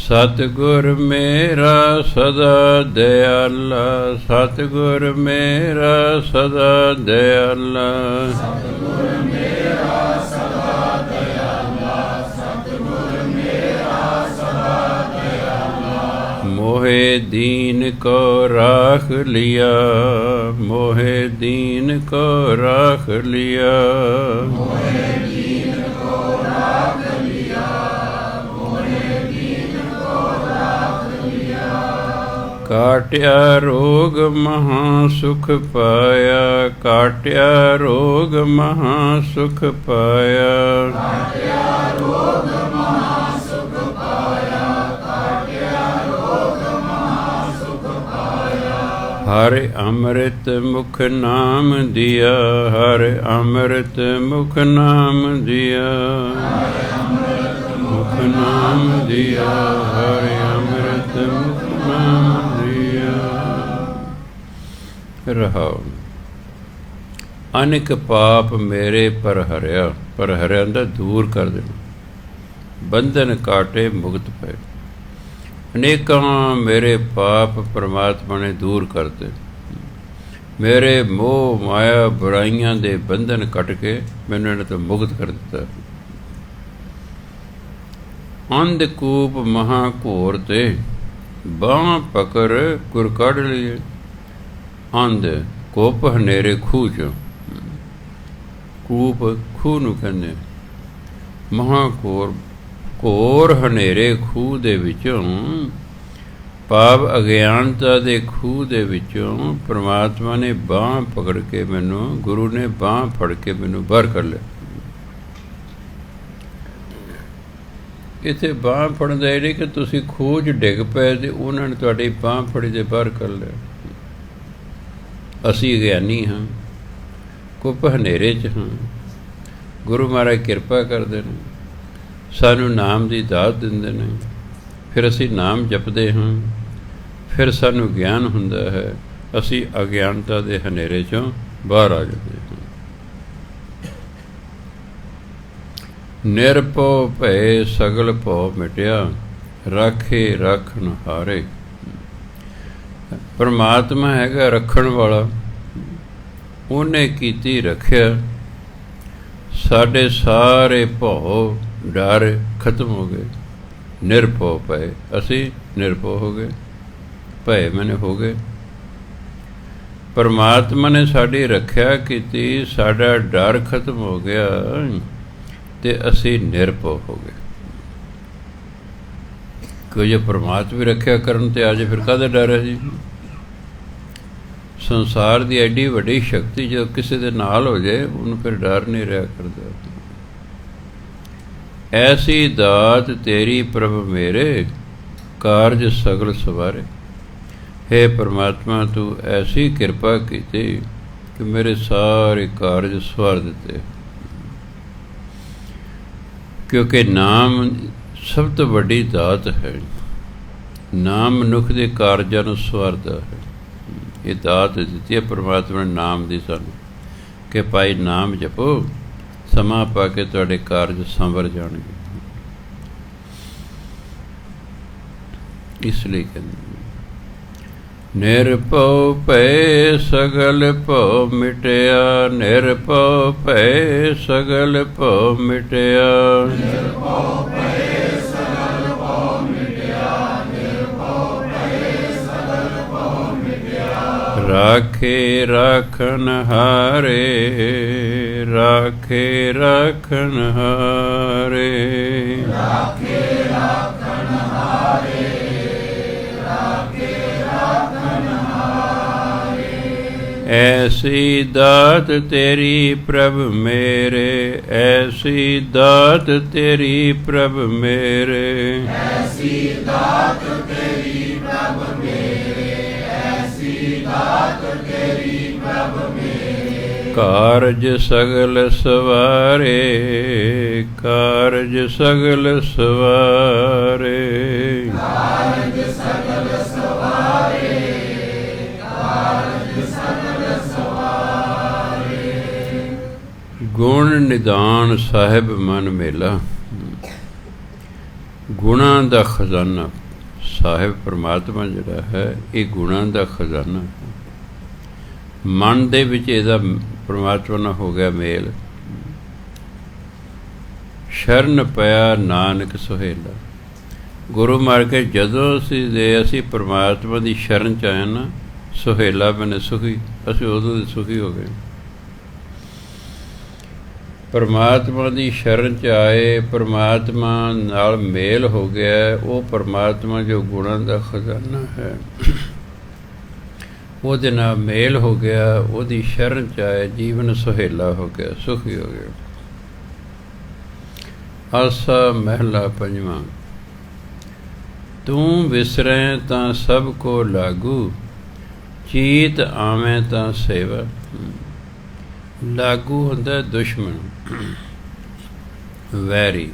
सतगुर मेरा सदा दयाला, सतगुर मेरा सदा दयाला, सतगुर मेरा सदा दयाला, सतगुर मेरा सदा दयाला। मोहे दीन को राख लिया, मोहे दीन को राख लिया, मोहे दीन को राख लिया, मोहे दीन को राख लिया। काटिया रोग महा सुख पाया, काटिया रोग महा सुख पाया, काटिया रोग महा सुख पाया, काटिया रोग महा सुख पाया। हर अमृत मुख नाम दिया, हर अमृत मुख नाम दिया, हर अमृत मुख नाम दिया, हर अमृत मुख नाम दिया। ਰਹਾਉ। ਅਨੇਕ ਪਾਪ ਮੇਰੇ ਪਰ ਹਰਿਆ ਦਾ ਦੂਰ ਕਰ ਦੇਣਾ, ਬੰਧਨ ਕਾਟੇ ਮੁਕਤ ਪਏ। ਅਨੇਕਾਂ ਮੇਰੇ ਪਾਪ ਪਰਮਾਤਮਾ ਨੇ ਦੂਰ ਕਰਤੇ, ਮੇਰੇ ਮੋਹ ਮਾਇਆ ਬੁਰਾਈਆਂ ਦੇ ਬੰਧਨ ਕੱਟ ਕੇ ਮੈਨੂੰ ਇਹਨਾਂ ਤੋਂ ਮੁਕਤ ਕਰ ਦਿੱਤਾ। ਅੰਧਕੂਪ ਮਹਾ ਘੋਰ ਤੇ ਬਾਂਹ ਪਕੜ ਕੁਰ ਕੱਢ ਲਈਏ। ਅੰਧ ਕੋਪ ਹਨੇਰੇ ਖੂਹ 'ਚ, ਕੂਪ ਖੂਹ ਨੂੰ ਕਹਿੰਦੇ, ਮਹਾ ਘੋਰ ਹਨੇਰੇ ਖੂਹ ਦੇ ਵਿੱਚੋਂ, ਭਾਵ ਅਗਿਆਨਤਾ ਦੇ ਖੂਹ ਦੇ ਵਿੱਚੋਂ ਪਰਮਾਤਮਾ ਨੇ ਬਾਂਹ ਪਕੜ ਕੇ ਮੈਨੂੰ, ਗੁਰੂ ਨੇ ਬਾਂਹ ਫੜ ਕੇ ਮੈਨੂੰ ਬਾਹਰ ਕਰ ਲਿਆ। ਇੱਥੇ ਬਾਂਹ ਫੜਨ ਦਾ ਇਹ ਨਹੀਂ ਕਿ ਤੁਸੀਂ ਖੂਹ 'ਚ ਡਿੱਗ ਪਏ ਅਤੇ ਉਹਨਾਂ ਨੇ ਤੁਹਾਡੀ ਬਾਂਹ ਫੜੀ ਦੇ ਬਾਹਰ ਕਰ ਲਿਆ। ਅਸੀਂ ਅਗਿਆਨੀ ਹਾਂ, ਕੁੱਪ ਹਨੇਰੇ 'ਚ ਹਾਂ। ਗੁਰੂ ਮਹਾਰਾਜ ਕਿਰਪਾ ਕਰਦੇ ਨੇ, ਸਾਨੂੰ ਨਾਮ ਦੀ ਦਾਤ ਦਿੰਦੇ ਨੇ, ਫਿਰ ਅਸੀਂ ਨਾਮ ਜਪਦੇ ਹਾਂ, ਫਿਰ ਸਾਨੂੰ ਗਿਆਨ ਹੁੰਦਾ ਹੈ, ਅਸੀਂ ਅਗਿਆਨਤਾ ਦੇ ਹਨੇਰੇ 'ਚੋਂ ਬਾਹਰ ਆ ਜਾਂਦੇ ਹਾਂ। ਨਿਰਭਉ ਭਏ ਸਗਲ ਭਉ ਮਿਟਿਆ, ਰਾਖੇ ਰਾਖਣ ਹਾਰੇ। ਪਰਮਾਤਮਾ ਹੈਗਾ ਰੱਖਣ ਵਾਲਾ, ਉਹਨੇ ਕੀਤੀ ਰੱਖਿਆ। ਸਾਡੇ ਸਾਰੇ ਭਉ ਡਰ ਖਤਮ ਹੋ ਗਏ। ਨਿਰਭਉ ਪਏ, ਅਸੀਂ ਨਿਰਭਉ ਹੋ ਗਏ, ਭਏ ਮੈਨੇ ਹੋ ਗਏ। ਪਰਮਾਤਮਾ ਨੇ ਸਾਡੀ ਰੱਖਿਆ ਕੀਤੀ, ਸਾਡਾ ਡਰ ਖਤਮ ਹੋ ਗਿਆ ਤੇ ਅਸੀਂ ਨਿਰਭਉ ਹੋ ਗਏ। ਕੋਈ ਜੇ ਪਰਮਾਤਮਾ ਵੀ ਰੱਖਿਆ ਕਰਨ ਤੇ ਅੱਜ ਫਿਰ ਕਾਹਦਾ ਡਰ ਹੈ ਜੀ? ਸੰਸਾਰ ਦੀ ਐਡੀ ਵੱਡੀ ਸ਼ਕਤੀ ਜਦੋਂ ਕਿਸੇ ਦੇ ਨਾਲ ਹੋ ਜਾਏ ਉਹਨੂੰ ਫਿਰ ਡਰ ਨਹੀਂ ਰਿਹਾ ਕਰਦਾ। ਐਸੀ ਦਾਤ ਤੇਰੀ ਪ੍ਰਭ ਮੇਰੇ, ਕਾਰਜ ਸਗਲ ਸਵਾਰੇ। ਹੇ ਪਰਮਾਤਮਾ ਤੂੰ ਐਸੀ ਕਿਰਪਾ ਕੀਤੀ ਕਿ ਮੇਰੇ ਸਾਰੇ ਕਾਰਜ ਸਵਾਰ ਦਿੱਤੇ, ਕਿਉਂਕਿ ਨਾਮ ਸਭ ਤੋਂ ਵੱਡੀ ਦਾਤ ਹੈ। ਨਾਮ ਮਨੁੱਖ ਦੇ ਕਾਰਜਾਂ ਨੂੰ ਸਵਾਰਦਾ ਹੈ। ਇਹ ਦਾਤ ਦਿੱਤੀ ਹੈ ਪਰਮਾਤਮਾ ਨੇ ਨਾਮ ਦੀ ਸਾਨੂੰ, ਕਿ ਭਾਈ ਨਾਮ ਜਪੋ, ਸਮਾਂ ਪਾ ਕੇ ਤੁਹਾਡੇ ਕਾਰਜ ਸੰਵਰ ਜਾਣਗੇ। ਇਸ ਲਈ ਕਹਿੰਦੇ ਨਿਰਭਉ ਭਏ ਸਗਲ ਭਉ ਮਿਟਿਆ, ਨਿਰਭਉ ਭਏ ਸਗਲ ਭਉ ਮਿਟਿਆ। ਨਿਰਭਉ ਭਏ ਸਗਲ ਭਉ ਮਿਟਿਆ, ਨਿਰਭਉ ਭਏ ਸਗਲ ਭਉ ਮਿਟਿਆ। ਰਾਖੇ ਰਾਖਨ ਹਾਰੇ, ਰਾਖੇ ਰਾਖਨ ਹਾਰੇ। ਰਾਖੇ ਰਾਖਨ ਹਾਰੇ, ਐਸੀ ਦਾਤ ਤੇਰੀ ਪ੍ਰਭ ਮੇਰੇ, ਐਸੀ ਦਾਤ ਤੇਰੀ ਪ੍ਰਭ ਮੇਰੇ। ਐਸੀ ਦਾਤ ਤੇਰੀ ਪ੍ਰਭ ਮੇਰੇ, ਐਸੀ ਦਾਤ ਤੇਰੀ ਪ੍ਰਭ ਮੇਰੇ। ਕਾਰਜ ਸਗਲ ਸਵਾਰੇ, ਕਾਰਜ ਸਗਲ ਸਵਾਰੇ। ਕਾਰਜ ਸਗਲ ਸਵਾਰੇ, ਕਾਰਜ ਸਗਲ ਸਵਾਰੇ। ਗੁਣ ਨਿਦਾਨ ਸਾਹਿਬ ਮਨ ਮੇਲਾ। ਗੁਣਾਂ ਦਾ ਖਜ਼ਾਨਾ ਸਾਹਿਬ ਪਰਮਾਤਮਾ ਜਿਹੜਾ ਹੈ, ਇਹ ਗੁਣਾਂ ਦਾ ਖਜ਼ਾਨਾ। ਮਨ ਦੇ ਵਿੱਚ ਇਹਦਾ ਪਰਮਾਤਮਾ ਨਾਲ ਹੋ ਗਿਆ ਮੇਲ। ਸ਼ਰਨ ਪਿਆ ਨਾਨਕ ਸੁਹੇਲਾ। ਗੁਰੂ ਮਾਰ ਕੇ ਜਦੋਂ ਅਸੀਂ ਪਰਮਾਤਮਾ ਦੀ ਸ਼ਰਨ 'ਚ ਆਏ ਨਾ, ਸੁਹੇਲਾ ਬਣੇ ਸੁਖੀ, ਅਸੀਂ ਉਦੋਂ ਦੇ ਸੁਖੀ ਹੋ ਗਏ। ਪਰਮਾਤਮਾ ਦੀ ਸ਼ਰਨ 'ਚ ਆਏ, ਪਰਮਾਤਮਾ ਨਾਲ ਮੇਲ ਹੋ ਗਿਆ। ਉਹ ਪਰਮਾਤਮਾ ਜੋ ਗੁਣਾਂ ਦਾ ਖਜ਼ਾਨਾ ਹੈ, ਉਹਦੇ ਨਾਲ ਮੇਲ ਹੋ ਗਿਆ, ਉਹਦੀ ਸ਼ਰਨ 'ਚ ਆਏ, ਜੀਵਨ ਸੁਹੇਲਾ ਹੋ ਗਿਆ, ਸੁਖੀ ਹੋ ਗਿਆ। ਆਸਾ ਮਹਿਲਾ ਪੰਜਵਾਂ। ਤੂੰ ਵਿਸਰੈ ਤਾਂ ਸਭ ਕੋ ਲਾਗੂ, ਚੀਤ ਆਵੇਂ ਤਾਂ ਸੇਵਾ। ਲਾਗੂ ਹੁੰਦਾ ਦੁਸ਼ਮਣ, ਵੈਰੀ।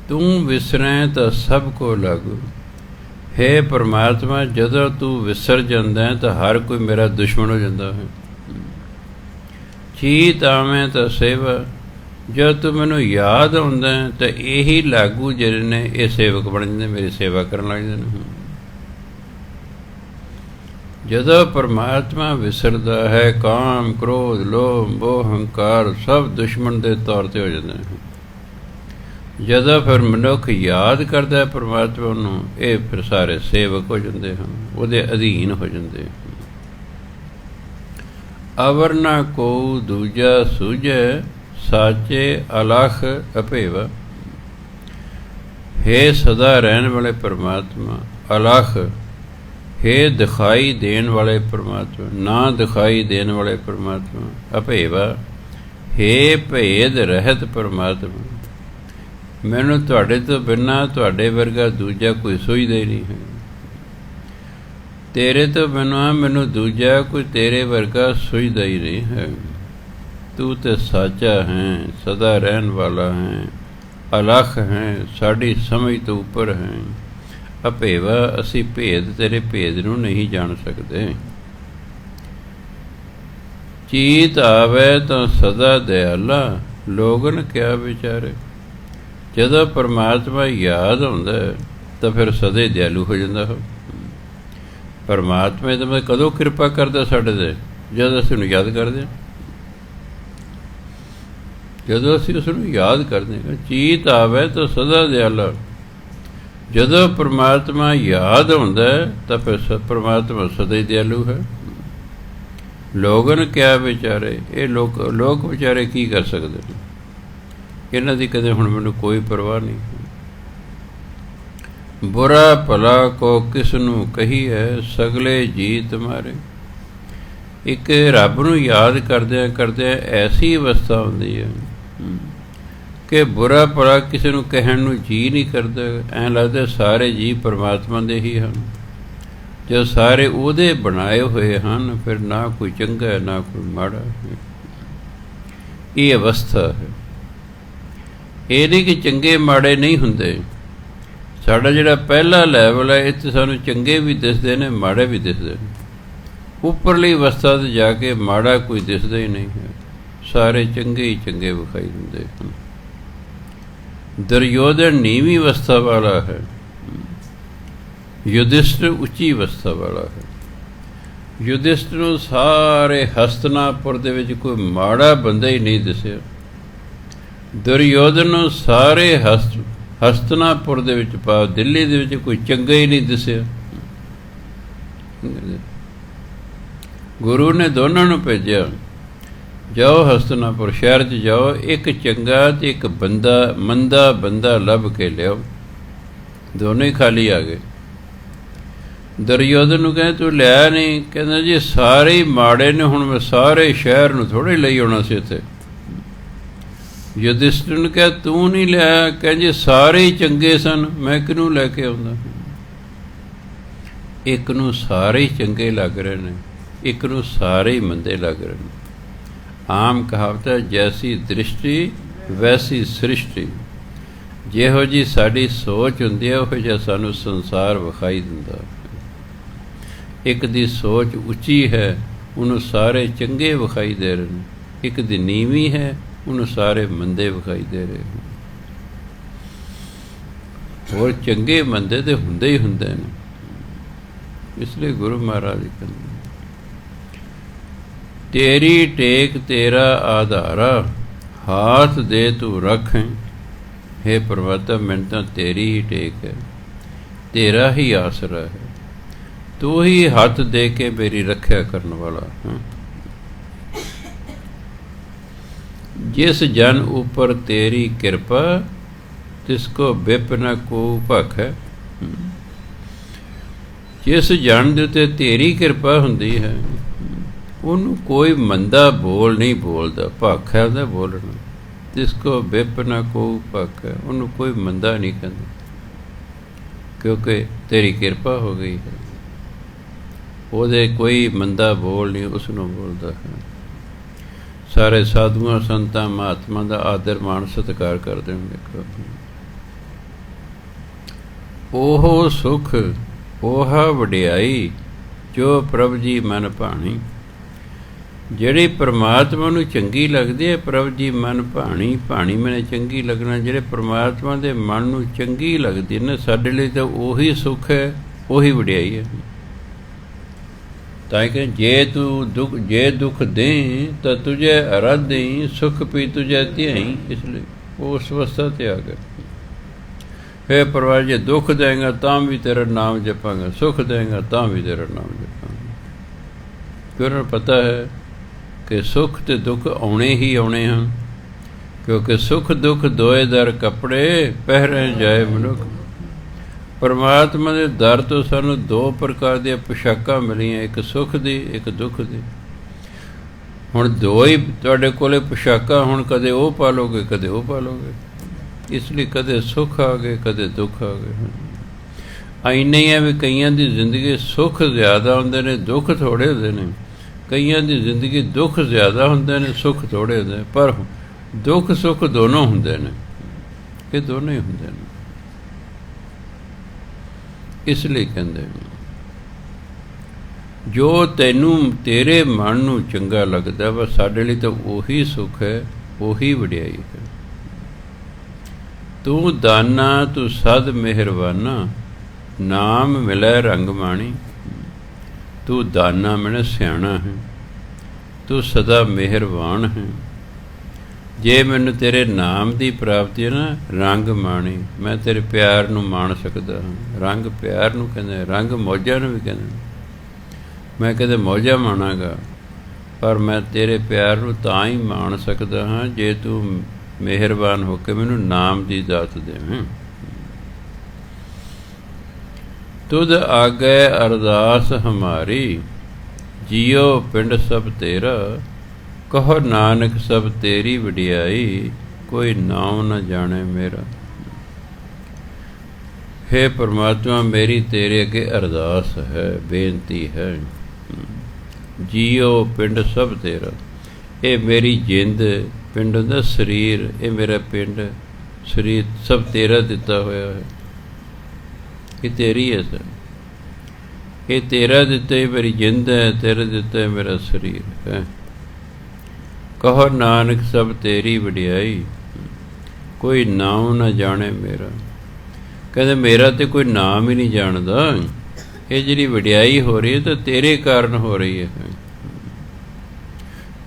ਤੂੰ ਵਿਸਰੈ ਤਾਂ ਸਭ ਕੋ ਲਾਗੂ। हे परमात्मा, ਜਦੋਂ ਤੂੰ ਵਿਸਰ ਜਾਂਦਾ ਤਾਂ ਹਰ ਕੋਈ ਮੇਰਾ ਦੁਸ਼ਮਣ ਹੋ ਜਾਂਦਾ ਹੈ। ਚੀਤ ਆਵੇਂ ਤਾਂ ਸੇਵਾ, ਜਦ ਤੂੰ ਮੈਨੂੰ ਯਾਦ ਆਉਂਦਾ ਤਾਂ ਇਹੀ ਲਾਗੂ ਜਿਹੜੇ ਨੇ ਇਹ ਸੇਵਕ ਬਣ ਜਾਂਦੇ, ਮੇਰੀ ਸੇਵਾ ਕਰਨ ਲੱਗ ਜਾਂਦੇ ਨੇ। ਜਦੋਂ ਪਰਮਾਤਮਾ ਵਿਸਰਦਾ ਹੈ, ਕਾਮ, ਕ੍ਰੋਧ, ਲੋਭ, ਮੋਹ, ਹੰਕਾਰ ਸਭ ਦੁਸ਼ਮਣ ਦੇ ਤੌਰ 'ਤੇ ਹੋ ਜਾਂਦੇ ਨੇ। ਜਦੋਂ ਫਿਰ ਮਨੁੱਖ ਯਾਦ ਕਰਦਾ ਪਰਮਾਤਮਾ ਨੂੰ, ਇਹ ਫਿਰ ਸਾਰੇ ਸੇਵਕ ਹੋ ਜਾਂਦੇ ਹਨ, ਉਹਦੇ ਅਧੀਨ ਹੋ ਜਾਂਦੇ ਹਨ। ਅਵਰ ਨਾ ਕੋ ਦੂਜਾ ਸੂਝੈ, ਸਾਚੇ ਅਲਖ ਅਭੇਵਾ। ਹੇ ਸਦਾ ਰਹਿਣ ਵਾਲੇ ਪਰਮਾਤਮਾ, ਅਲਖ, ਹੇ ਦਿਖਾਈ ਦੇਣ ਵਾਲੇ ਪਰਮਾਤਮਾ, ਨਾ ਦਿਖਾਈ ਦੇਣ ਵਾਲੇ ਪਰਮਾਤਮਾ, ਅਭੇਵਾ, ਹੇ ਭੇਦ ਰਹਿਤ ਪਰਮਾਤਮਾ। ਮੈਨੂੰ ਤੁਹਾਡੇ ਤੋਂ ਬਿਨਾਂ ਤੁਹਾਡੇ ਵਰਗਾ ਦੂਜਾ ਕੋਈ ਸੋਚਦਾ ਹੀ ਨਹੀਂ ਹੈ। ਤੇਰੇ ਤੋਂ ਬਿਨਾਂ ਮੈਨੂੰ ਦੂਜਾ ਕੋਈ ਤੇਰੇ ਵਰਗਾ ਸੋਚਦਾ ਹੀ ਨਹੀਂ ਹੈ। ਤੂੰ ਤੇ ਸਾਚਾ ਹੈ, ਸਦਾ ਰਹਿਣ ਵਾਲਾ ਹੈ, ਅਲਖ ਹੈ, ਸਾਡੀ ਸਮਝ ਤੋਂ ਉੱਪਰ ਹੈ। ਅਭੇਵਾ, ਅਸੀਂ ਭੇਦ ਤੇਰੇ ਭੇਦ ਨੂੰ ਨਹੀਂ ਜਾਣ ਸਕਦੇ। ਚੀਤ ਆਵੇ ਤਾਂ ਸਦਾ ਦਿਆਲਾ, ਲੋਗਨ ਕਿਆ ਵਿਚਾਰੇ। ਜਦੋਂ ਪਰਮਾਤਮਾ ਯਾਦ ਆਉਂਦਾ ਤਾਂ ਫਿਰ ਸਦਾ ਦਿਆਲੂ ਹੋ ਜਾਂਦਾ ਹੋ। ਪਰਮਾਤਮਾ ਤਾਂ ਮੈਂ ਕਦੋਂ ਕਿਰਪਾ ਕਰਦਾ ਸਾਡੇ 'ਤੇ, ਜਦੋਂ ਅਸੀਂ ਉਹਨੂੰ ਯਾਦ ਕਰਦੇ ਹਾਂ। ਜਦੋਂ ਅਸੀਂ ਉਸ ਨੂੰ ਯਾਦ ਕਰਦੇ ਹਾਂ, ਚੀਤ ਆਵੇ ਤਾਂ ਸਦਾ ਦਿਆਲਾ। ਜਦੋਂ ਪਰਮਾਤਮਾ ਯਾਦ ਆਉਂਦਾ ਤਾਂ ਫਿਰ ਪਰਮਾਤਮਾ ਸਦਾ ਹੀ ਦਿਆਲੂ ਹੈ। ਲੋਗਨ ਕਿਆ ਵਿਚਾਰੇ, ਇਹ ਲੋਕ ਵਿਚਾਰੇ ਕੀ ਕਰ ਸਕਦੇ ਨੇ, ਇਹਨਾਂ ਦੀ ਕਦੇ ਹੁਣ ਮੈਨੂੰ ਕੋਈ ਪਰਵਾਹ ਨਹੀਂ। ਬੁਰਾ ਭਲਾ ਕੋ ਕਿਸ ਨੂੰ ਕਹੀ ਹੈ, ਸਗਲੇ ਜੀਤ ਮਾਰੇ। ਇੱਕ ਰੱਬ ਨੂੰ ਯਾਦ ਕਰਦਿਆਂ ਕਰਦਿਆਂ ਐਸੀ ਅਵਸਥਾ ਹੁੰਦੀ ਹੈ ਕਿ ਬੁਰਾ ਭਲਾ ਕਿਸੇ ਨੂੰ ਕਹਿਣ ਨੂੰ ਜੀਅ ਨਹੀਂ ਕਰਦਾ। ਐਂ ਲੱਗਦਾ ਸਾਰੇ ਜੀਅ ਪਰਮਾਤਮਾ ਦੇ ਹੀ ਹਨ। ਜੋ ਸਾਰੇ ਉਹਦੇ ਬਣਾਏ ਹੋਏ ਹਨ, ਫਿਰ ਨਾ ਕੋਈ ਚੰਗਾ ਹੈ ਨਾ ਕੋਈ ਮਾੜਾ ਹੈ। ਇਹ ਅਵਸਥਾ ਹੈ। ਇਹ ਨਹੀਂ ਕਿ ਚੰਗੇ ਮਾੜੇ ਨਹੀਂ ਹੁੰਦੇ। ਸਾਡਾ ਜਿਹੜਾ ਪਹਿਲਾ ਲੈਵਲ ਹੈ, ਇੱਥੇ ਸਾਨੂੰ ਚੰਗੇ ਵੀ ਦਿਸਦੇ ਨੇ, ਮਾੜੇ ਵੀ ਦਿਸਦੇ ਨੇ। ਉੱਪਰਲੀ ਅਵਸਥਾ 'ਤੇ ਜਾ ਕੇ ਮਾੜਾ ਕੋਈ ਦਿਸਦਾ ਹੀ ਨਹੀਂ ਹੈ, ਸਾਰੇ ਚੰਗੇ ਹੀ ਚੰਗੇ ਵਿਖਾਈ ਦਿੰਦੇ ਹਨ। ਦੁਰਯੋਧਨ ਨੀਵੀਂ ਅਵਸਥਾ ਵਾਲਾ ਹੈ, ਯੁਧਿਸ਼ਠਿਰ ਉੱਚੀ ਅਵਸਥਾ ਵਾਲਾ ਹੈ। ਯੁਧਿਸ਼ਠਿਰ ਨੂੰ ਸਾਰੇ ਹਸਤਨਾਪੁਰ ਦੇ ਵਿੱਚ ਕੋਈ ਮਾੜਾ ਬੰਦਾ ਹੀ ਨਹੀਂ ਦਿਸਿਆ। ਦੁਰਯੋਧਨ ਨੂੰ ਸਾਰੇ ਹਸਤਨਾਪੁਰ ਦੇ ਵਿੱਚ ਦਿੱਲੀ ਦੇ ਵਿੱਚ ਕੋਈ ਚੰਗਾ ਹੀ ਨਹੀਂ ਦਿਸਿਆ। ਗੁਰੂ ਨੇ ਦੋਨਾਂ ਨੂੰ ਭੇਜਿਆ, ਜਾਓ ਹਸਤਨਾਪੁਰ ਸ਼ਹਿਰ 'ਚ ਜਾਓ, ਇੱਕ ਚੰਗਾ ਅਤੇ ਇੱਕ ਮੰਦਾ ਬੰਦਾ ਲੱਭ ਕੇ ਲਿਆਓ। ਦੋਨੋਂ ਹੀ ਖਾਲੀ ਆ ਗਏ। ਦੁਰਯੋਧਨ ਨੂੰ ਕਹਿੰਦੇ ਤੂੰ ਲਿਆ ਨਹੀਂ, ਕਹਿੰਦਾ ਜੀ ਸਾਰੇ ਹੀ ਮਾੜੇ ਨੇ, ਹੁਣ ਮੈਂ ਸਾਰੇ ਸ਼ਹਿਰ ਨੂੰ ਥੋੜ੍ਹੇ ਲਈ ਆਉਣਾ ਸੀ ਇੱਥੇ। ਯੁਧਿਸ਼ਠਿਰ ਨੂੰ ਕਿਹਾ ਤੂੰ ਨਹੀਂ ਲਿਆ, ਕਹਿੰਦੇ ਸਾਰੇ ਹੀ ਚੰਗੇ ਸਨ, ਮੈਂ ਕਿਹਨੂੰ ਲੈ ਕੇ ਆਉਂਦਾ। ਇੱਕ ਨੂੰ ਸਾਰੇ ਹੀ ਚੰਗੇ ਲੱਗ ਰਹੇ ਨੇ, ਇੱਕ ਨੂੰ ਸਾਰੇ ਹੀ ਮੰਦੇ ਲੱਗ ਰਹੇ ਨੇ। ਆਮ ਕਹਾਵਤ ਹੈ, ਜੈਸੀ ਦ੍ਰਿਸ਼ਟੀ ਵੈਸੀ ਸ੍ਰਿਸ਼ਟੀ। ਜਿਹੋ ਜਿਹੀ ਸਾਡੀ ਸੋਚ ਹੁੰਦੀ ਹੈ, ਉਹੋ ਜਿਹਾ ਸਾਨੂੰ ਸੰਸਾਰ ਵਿਖਾਈ ਦਿੰਦਾ। ਇੱਕ ਦੀ ਸੋਚ ਉੱਚੀ ਹੈ, ਉਹਨੂੰ ਸਾਰੇ ਚੰਗੇ ਵਿਖਾਈ ਦੇ ਰਹੇ ਨੇ। ਇੱਕ ਦੀ ਨੀਵੀਂ ਹੈ, ਉਹਨੂੰ ਸਾਰੇ ਮੰਦੇ ਵਿਖਾਈ ਦੇ ਰਹੇ ਨੇ। ਹੋਰ ਚੰਗੇ ਮੰਦੇ ਤਾਂ ਹੁੰਦੇ ਹੀ ਹੁੰਦੇ ਨੇ। ਇਸ ਲਈ ਗੁਰੂ ਮਹਾਰਾਜ ਕਹਿੰਦੇ ਤੇਰੀ ਟੇਕ ਤੇਰਾ ਆਧਾਰਾ, ਹਾਥ ਦੇ ਤੂੰ ਰੱਖ। ਹੇ ਪਰਮਾਤਮਾ, ਮੈਨੂੰ ਤਾਂ ਤੇਰੀ ਹੀ ਟੇਕ ਹੈ, ਤੇਰਾ ਹੀ ਆਸਰਾ ਹੈ। ਤੂੰ ਹੀ ਹੱਥ ਦੇ ਕੇ ਮੇਰੀ ਰੱਖਿਆ ਕਰਨ ਵਾਲਾ ਹੈ। ਜਿਸ ਜਨ ਉੱਪਰ ਤੇਰੀ ਕਿਰਪਾ, ਤਿਸ ਕੋ ਬਿਪ ਨ ਕੋ ਭਖ ਹੈ। ਜਿਸ ਜਨ ਦੇ ਉੱਤੇ ਤੇਰੀ ਕਿਰਪਾ ਹੁੰਦੀ ਹੈ, ਉਹਨੂੰ ਕੋਈ ਮੰਦਾ ਬੋਲ ਨਹੀਂ ਬੋਲਦਾ। ਭਖ ਹੈ ਉਹਦਾ ਬੋਲਣਾ। ਜਿਸ ਕੋ ਬਿਪ ਨ ਕੋ ਭਖ ਹੈ, ਉਹਨੂੰ ਕੋਈ ਮੰਦਾ ਨਹੀਂ ਕਹਿੰਦਾ, ਕਿਉਂਕਿ ਤੇਰੀ ਕਿਰਪਾ ਹੋ ਗਈ ਹੈ। ਉਹਦੇ ਕੋਈ ਮੰਦਾ ਬੋਲ ਨਹੀਂ ਉਸ ਨੂੰ ਬੋਲਦਾ ਹੈ। ਸਾਰੇ ਸਾਧੂਆਂ ਸੰਤਾਂ ਮਹਾਤਮਾ ਦਾ ਆਦਰ ਮਾਣ ਸਤਿਕਾਰ ਕਰਦੇ ਹੁੰਦੇ। ਉਹ ਸੁਖ ओहा वडियाई जो प्रभ जी मन भाणी। ਜਿਹੜੀ ਪਰਮਾਤਮਾ ਨੂੰ ਚੰਗੀ ਲੱਗਦੀ ਹੈ ਪ੍ਰਭ ਜੀ ਮਨ ਭਾਣੀ, ਭਾਣੀ ਮੈਨੇ ਚੰਗੀ ਲੱਗਣਾ, ਜਿਹੜੇ ਪਰਮਾਤਮਾ ਦੇ ਮਨ ਨੂੰ ਚੰਗੀ ਲੱਗਦੀ ਨਾ ਸਾਡੇ ਲਈ ਤਾਂ ਉਹੀ ਸੁੱਖ ਹੈ, ਉਹੀ ਵਡਿਆਈ ਹੈ। ਤਾਂ ਕਿ ਜੇ ਦੁੱਖ ਦੇ ਤਾਂ ਤੁਝੇ ਅਰਾਧੀ, ਸੁਖ ਪੀ ਤੁਝੇ ਧਿਆਈ। ਇਸ ਲਈ ਉਸ ਅਵਸਥਾ ਤੇ ਆ ਗਏ। हे ਪਰਵਾਰ ਜੇ ਦੁੱਖ ਦੇਂਗਾ ਤਾਂ ਵੀ ਤੇਰਾ ਨਾਮ ਜਪਾਂਗਾ, ਸੁਖ ਦੇਂਗਾ ਤਾਂ ਵੀ ਤੇਰਾ ਨਾਮ ਜਪਾਂਗਾ। ਕਿਉਂ ਪਤਾ ਹੈ ਕਿ ਸੁੱਖ ਤੇ ਦੁੱਖ ਆਉਣੇ ਹੀ ਆਉਣੇ ਹਨ, ਕਿਉਂਕਿ ਸੁੱਖ ਦੁੱਖ ਦੋਏ ਦਰ ਕੱਪੜੇ ਪਹਿਰੇ ਜਾਏ ਮਨੁੱਖ। ਪਰਮਾਤਮਾ ਦੇ ਦਰ ਤੋਂ ਸਾਨੂੰ ਦੋ ਪ੍ਰਕਾਰ ਦੀਆਂ ਪੁਸ਼ਾਕਾਂ ਮਿਲੀਆਂ, ਇੱਕ ਸੁੱਖ ਦੀ, ਇੱਕ ਦੁੱਖ ਦੀ। ਹੁਣ ਦੋ ਹੀ ਤੁਹਾਡੇ ਕੋਲੇ ਪੁਸ਼ਾਕਾਂ, ਹੁਣ ਕਦੇ ਉਹ ਪਾ ਲਓਗੇ ਕਦੇ ਉਹ ਪਾ ਲਓਗੇ। ਇਸ ਲਈ ਕਦੇ ਸੁੱਖ ਆ ਗਏ ਕਦੇ ਦੁੱਖ ਆ ਗਏ। ਇੰਨੇ ਹੀ ਹੈ ਵੀ ਕਈਆਂ ਦੀ ਜ਼ਿੰਦਗੀ ਸੁੱਖ ਜ਼ਿਆਦਾ ਹੁੰਦੇ ਨੇ, ਦੁੱਖ ਥੋੜ੍ਹੇ ਹੁੰਦੇ ਨੇ। ਕਈਆਂ ਦੀ ਜ਼ਿੰਦਗੀ ਦੁੱਖ ਜ਼ਿਆਦਾ ਹੁੰਦੇ ਨੇ, ਸੁੱਖ ਥੋੜ੍ਹੇ ਹੁੰਦੇ ਨੇ। ਪਰ ਦੁੱਖ ਸੁੱਖ ਦੋਨੋਂ ਹੁੰਦੇ ਨੇ, ਇਹ ਦੋਨੋਂ ਹੀ ਹੁੰਦੇ ਨੇ। ਇਸ ਲਈ ਕਹਿੰਦੇ ਜੋ ਤੈਨੂੰ ਤੇਰੇ ਮਨ ਨੂੰ ਚੰਗਾ ਲੱਗਦਾ ਵਾ ਸਾਡੇ ਲਈ ਤਾਂ ਉਹੀ ਸੁੱਖ ਹੈ, ਉਹੀ ਵਡਿਆਈ ਹੈ। ਤੂੰ ਦਾਨਾ ਤੂੰ ਸਦ ਮਿਹਰਬਾਨਾ, ਨਾਮ ਮਿਲੈ ਰੰਗ ਮਾਣੀ। ਤੂੰ ਦਾਨਾ ਮੈਨੇ ਸਿਆਣਾ ਹੈ, ਤੂੰ ਸਦਾ ਮਿਹਰਬਾਨ ਹੈ। ਜੇ ਮੈਨੂੰ ਤੇਰੇ ਨਾਮ ਦੀ ਪ੍ਰਾਪਤੀ ਹੈ ਨਾ, ਰੰਗ ਮਾਣੀ, ਮੈਂ ਤੇਰੇ ਪਿਆਰ ਨੂੰ ਮਾਣ ਸਕਦਾ ਹਾਂ। ਰੰਗ ਪਿਆਰ ਨੂੰ ਕਹਿੰਦੇ, ਰੰਗ ਮੌਜਾਂ ਨੂੰ ਵੀ ਕਹਿੰਦੇ। ਮੈਂ ਕਦੇ ਮੌਜਾਂ ਮਾਣਾਂਗਾ, ਪਰ ਮੈਂ ਤੇਰੇ ਪਿਆਰ ਨੂੰ ਤਾਂ ਹੀ ਮਾਣ ਸਕਦਾ ਹਾਂ ਜੇ ਤੂੰ ਮਿਹਰਬਾਨ ਹੋ ਕੇ ਮੈਨੂੰ ਨਾਮ ਦੀ ਦਾਤ ਦੇਵੇਂ। ਤੁਧ ਆਗੇ ਅਰਦਾਸ ਹਮਾਰੀ, ਜੀਓ ਪਿੰਡ ਸਭ ਤੇਰਾ। ਕਹੋ ਨਾਨਕ ਸਭ ਤੇਰੀ ਵਡਿਆਈ, ਕੋਈ ਨਾਮ ਨਾ ਜਾਣੇ ਮੇਰਾ। हे ਪਰਮਾਤਮਾ ਮੇਰੀ ਤੇਰੇ ਅੱਗੇ ਅਰਦਾਸ ਹੈ, ਬੇਨਤੀ ਹੈ। ਜੀਓ ਪਿੰਡ ਸਭ ਤੇਰਾ, ਇਹ ਮੇਰੀ ਜਿੰਦ, ਪਿੰਡ ਹੁੰਦਾ ਸਰੀਰ, ਇਹ ਮੇਰਾ ਪਿੰਡ ਸਰੀਰ ਸਭ ਤੇਰਾ ਦਿੱਤਾ ਹੋਇਆ ਹੈ। ਇਹ ਤੇਰੀ ਹੈ ਸਰ, ਇਹ ਤੇਰਾ ਦਿੱਤਾ ਹੀ ਮੇਰੀ ਜਿੰਦ ਹੈ, ਤੇਰਾ ਦਿੱਤਾ ਹੈ ਮੇਰਾ ਸਰੀਰ ਹੈ। ਕਹੋ ਨਾਨਕ ਸਭ ਤੇਰੀ ਵਡਿਆਈ, ਕੋਈ ਨਾਮ ਨਾ ਜਾਣੇ ਮੇਰਾ। ਕਹਿੰਦੇ ਮੇਰਾ ਤੇ ਕੋਈ ਨਾਮ ਹੀ ਨਹੀਂ ਜਾਣਦਾ। ਇਹ ਜਿਹੜੀ ਵਡਿਆਈ ਹੋ ਰਹੀ ਹੈ ਤਾਂ ਤੇਰੇ ਕਾਰਨ ਹੋ ਰਹੀ ਹੈ,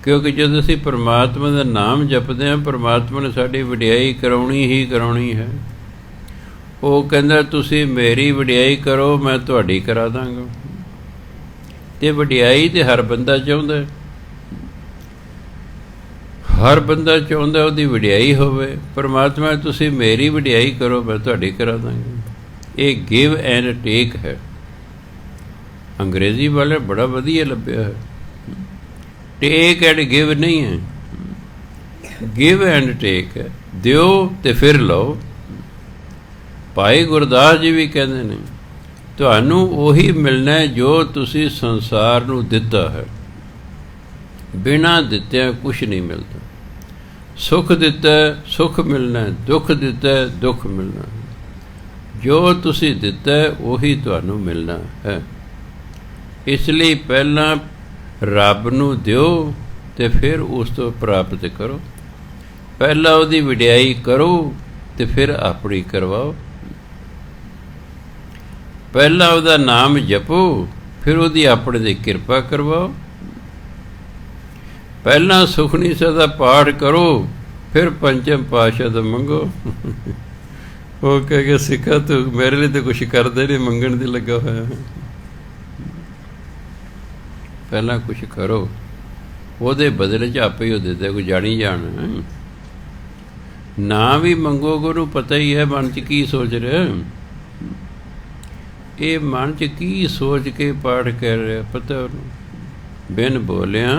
ਕਿਉਂਕਿ ਜਦੋਂ ਅਸੀਂ ਪਰਮਾਤਮਾ ਦਾ ਨਾਮ ਜਪਦੇ ਹਾਂ ਪਰਮਾਤਮਾ ਨੇ ਸਾਡੀ ਵਡਿਆਈ ਕਰਾਉਣੀ ਹੀ ਕਰਾਉਣੀ ਹੈ। ਉਹ ਕਹਿੰਦਾ ਤੁਸੀਂ ਮੇਰੀ ਵਡਿਆਈ ਕਰੋ, ਮੈਂ ਤੁਹਾਡੀ ਕਰਾ ਦਾਂਗਾ। ਅਤੇ ਵਡਿਆਈ ਤਾਂ ਹਰ ਬੰਦਾ ਚਾਹੁੰਦਾ, ਹਰ ਬੰਦਾ ਚਾਹੁੰਦਾ ਉਹਦੀ ਵਡਿਆਈ ਹੋਵੇ। ਪਰਮਾਤਮਾ ਤੁਸੀਂ ਮੇਰੀ ਵਡਿਆਈ ਕਰੋ, ਮੈਂ ਤੁਹਾਡੀ ਕਰਾ ਦਾਂਗਾ। ਇਹ ਗਿਵ ਐਂਡ ਟੇਕ ਹੈ। ਅੰਗਰੇਜ਼ੀ ਵਾਲੇ ਬੜਾ ਵਧੀਆ ਲੱਭਿਆ ਹੈ, ਟੇਕ ਐਂਡ ਗਿਵ ਨਹੀਂ ਹੈ, ਗਿਵ ਐਂਡ ਟੇਕ ਹੈ। ਦਿਓ ਅਤੇ ਫਿਰ ਲਓ। ਭਾਈ ਗੁਰਦਾਸ ਜੀ ਵੀ ਕਹਿੰਦੇ ਨੇ ਤੁਹਾਨੂੰ ਉਹੀ ਮਿਲਣਾ ਜੋ ਤੁਸੀਂ ਸੰਸਾਰ ਨੂੰ ਦਿੱਤਾ ਹੈ। ਬਿਨਾਂ ਦਿੱਤਿਆਂ ਕੁਛ ਨਹੀਂ ਮਿਲਦਾ। ਸੁੱਖ ਦਿੱਤਾ ਸੁੱਖ ਮਿਲਣਾ, ਦੁੱਖ ਦਿੱਤਾ ਦੁੱਖ ਮਿਲਣਾ। ਜੋ ਤੁਸੀਂ ਦਿੱਤਾ ਉਹੀ ਤੁਹਾਨੂੰ ਮਿਲਣਾ ਹੈ। ਇਸ ਲਈ ਪਹਿਲਾਂ ਰੱਬ ਨੂੰ ਦਿਓ ਅਤੇ ਫਿਰ ਉਸ ਤੋਂ ਪ੍ਰਾਪਤ ਕਰੋ। ਪਹਿਲਾਂ ਉਹਦੀ ਵਡਿਆਈ ਕਰੋ ਅਤੇ ਫਿਰ ਆਪਣੀ ਕਰਵਾਓ। ਪਹਿਲਾਂ ਉਹਦਾ ਨਾਮ ਜਪੋ, ਫਿਰ ਉਹਦੀ ਆਪਣੇ ਦੀ ਕਿਰਪਾ ਕਰਵਾਓ। ਪਹਿਲਾਂ ਸੁਖਨੀ ਸਾਹਿਬ ਦਾ ਪਾਠ ਕਰੋ, ਫਿਰ ਪੰਚਮ ਪਾਤਸ਼ਾਹ ਦਾ ਮੰਗੋ। ਉਹ ਕਹਿ ਕੇ ਸਿੱਖਾ ਤੂੰ ਮੇਰੇ ਲਈ ਤਾਂ ਕੁਛ ਕਰਦੇ ਨਹੀਂ, ਮੰਗਣ ਦੀ ਲੱਗਾ ਹੋਇਆ। ਪਹਿਲਾਂ ਕੁਛ ਕਰੋ, ਉਹਦੇ ਬਦਲੇ 'ਚ ਆਪੇ ਹੀ ਉਹ ਦੇ ਦੇ, ਕੋਈ ਜਾਣੀ ਜਾਣ। ਨਾ ਵੀ ਮੰਗੋਗੇ ਉਹਨੂੰ ਪਤਾ ਹੀ ਹੈ ਮਨ 'ਚ ਕੀ ਸੋਚ ਰਿਹਾ। ਇਹ ਮਨ 'ਚ ਕੀ ਸੋਚ ਕੇ ਪਾਠ ਕਰ ਰਿਹਾ ਪਤਾ ਉਹਨੂੰ। ਬਿਨ ਬੋਲਿਆ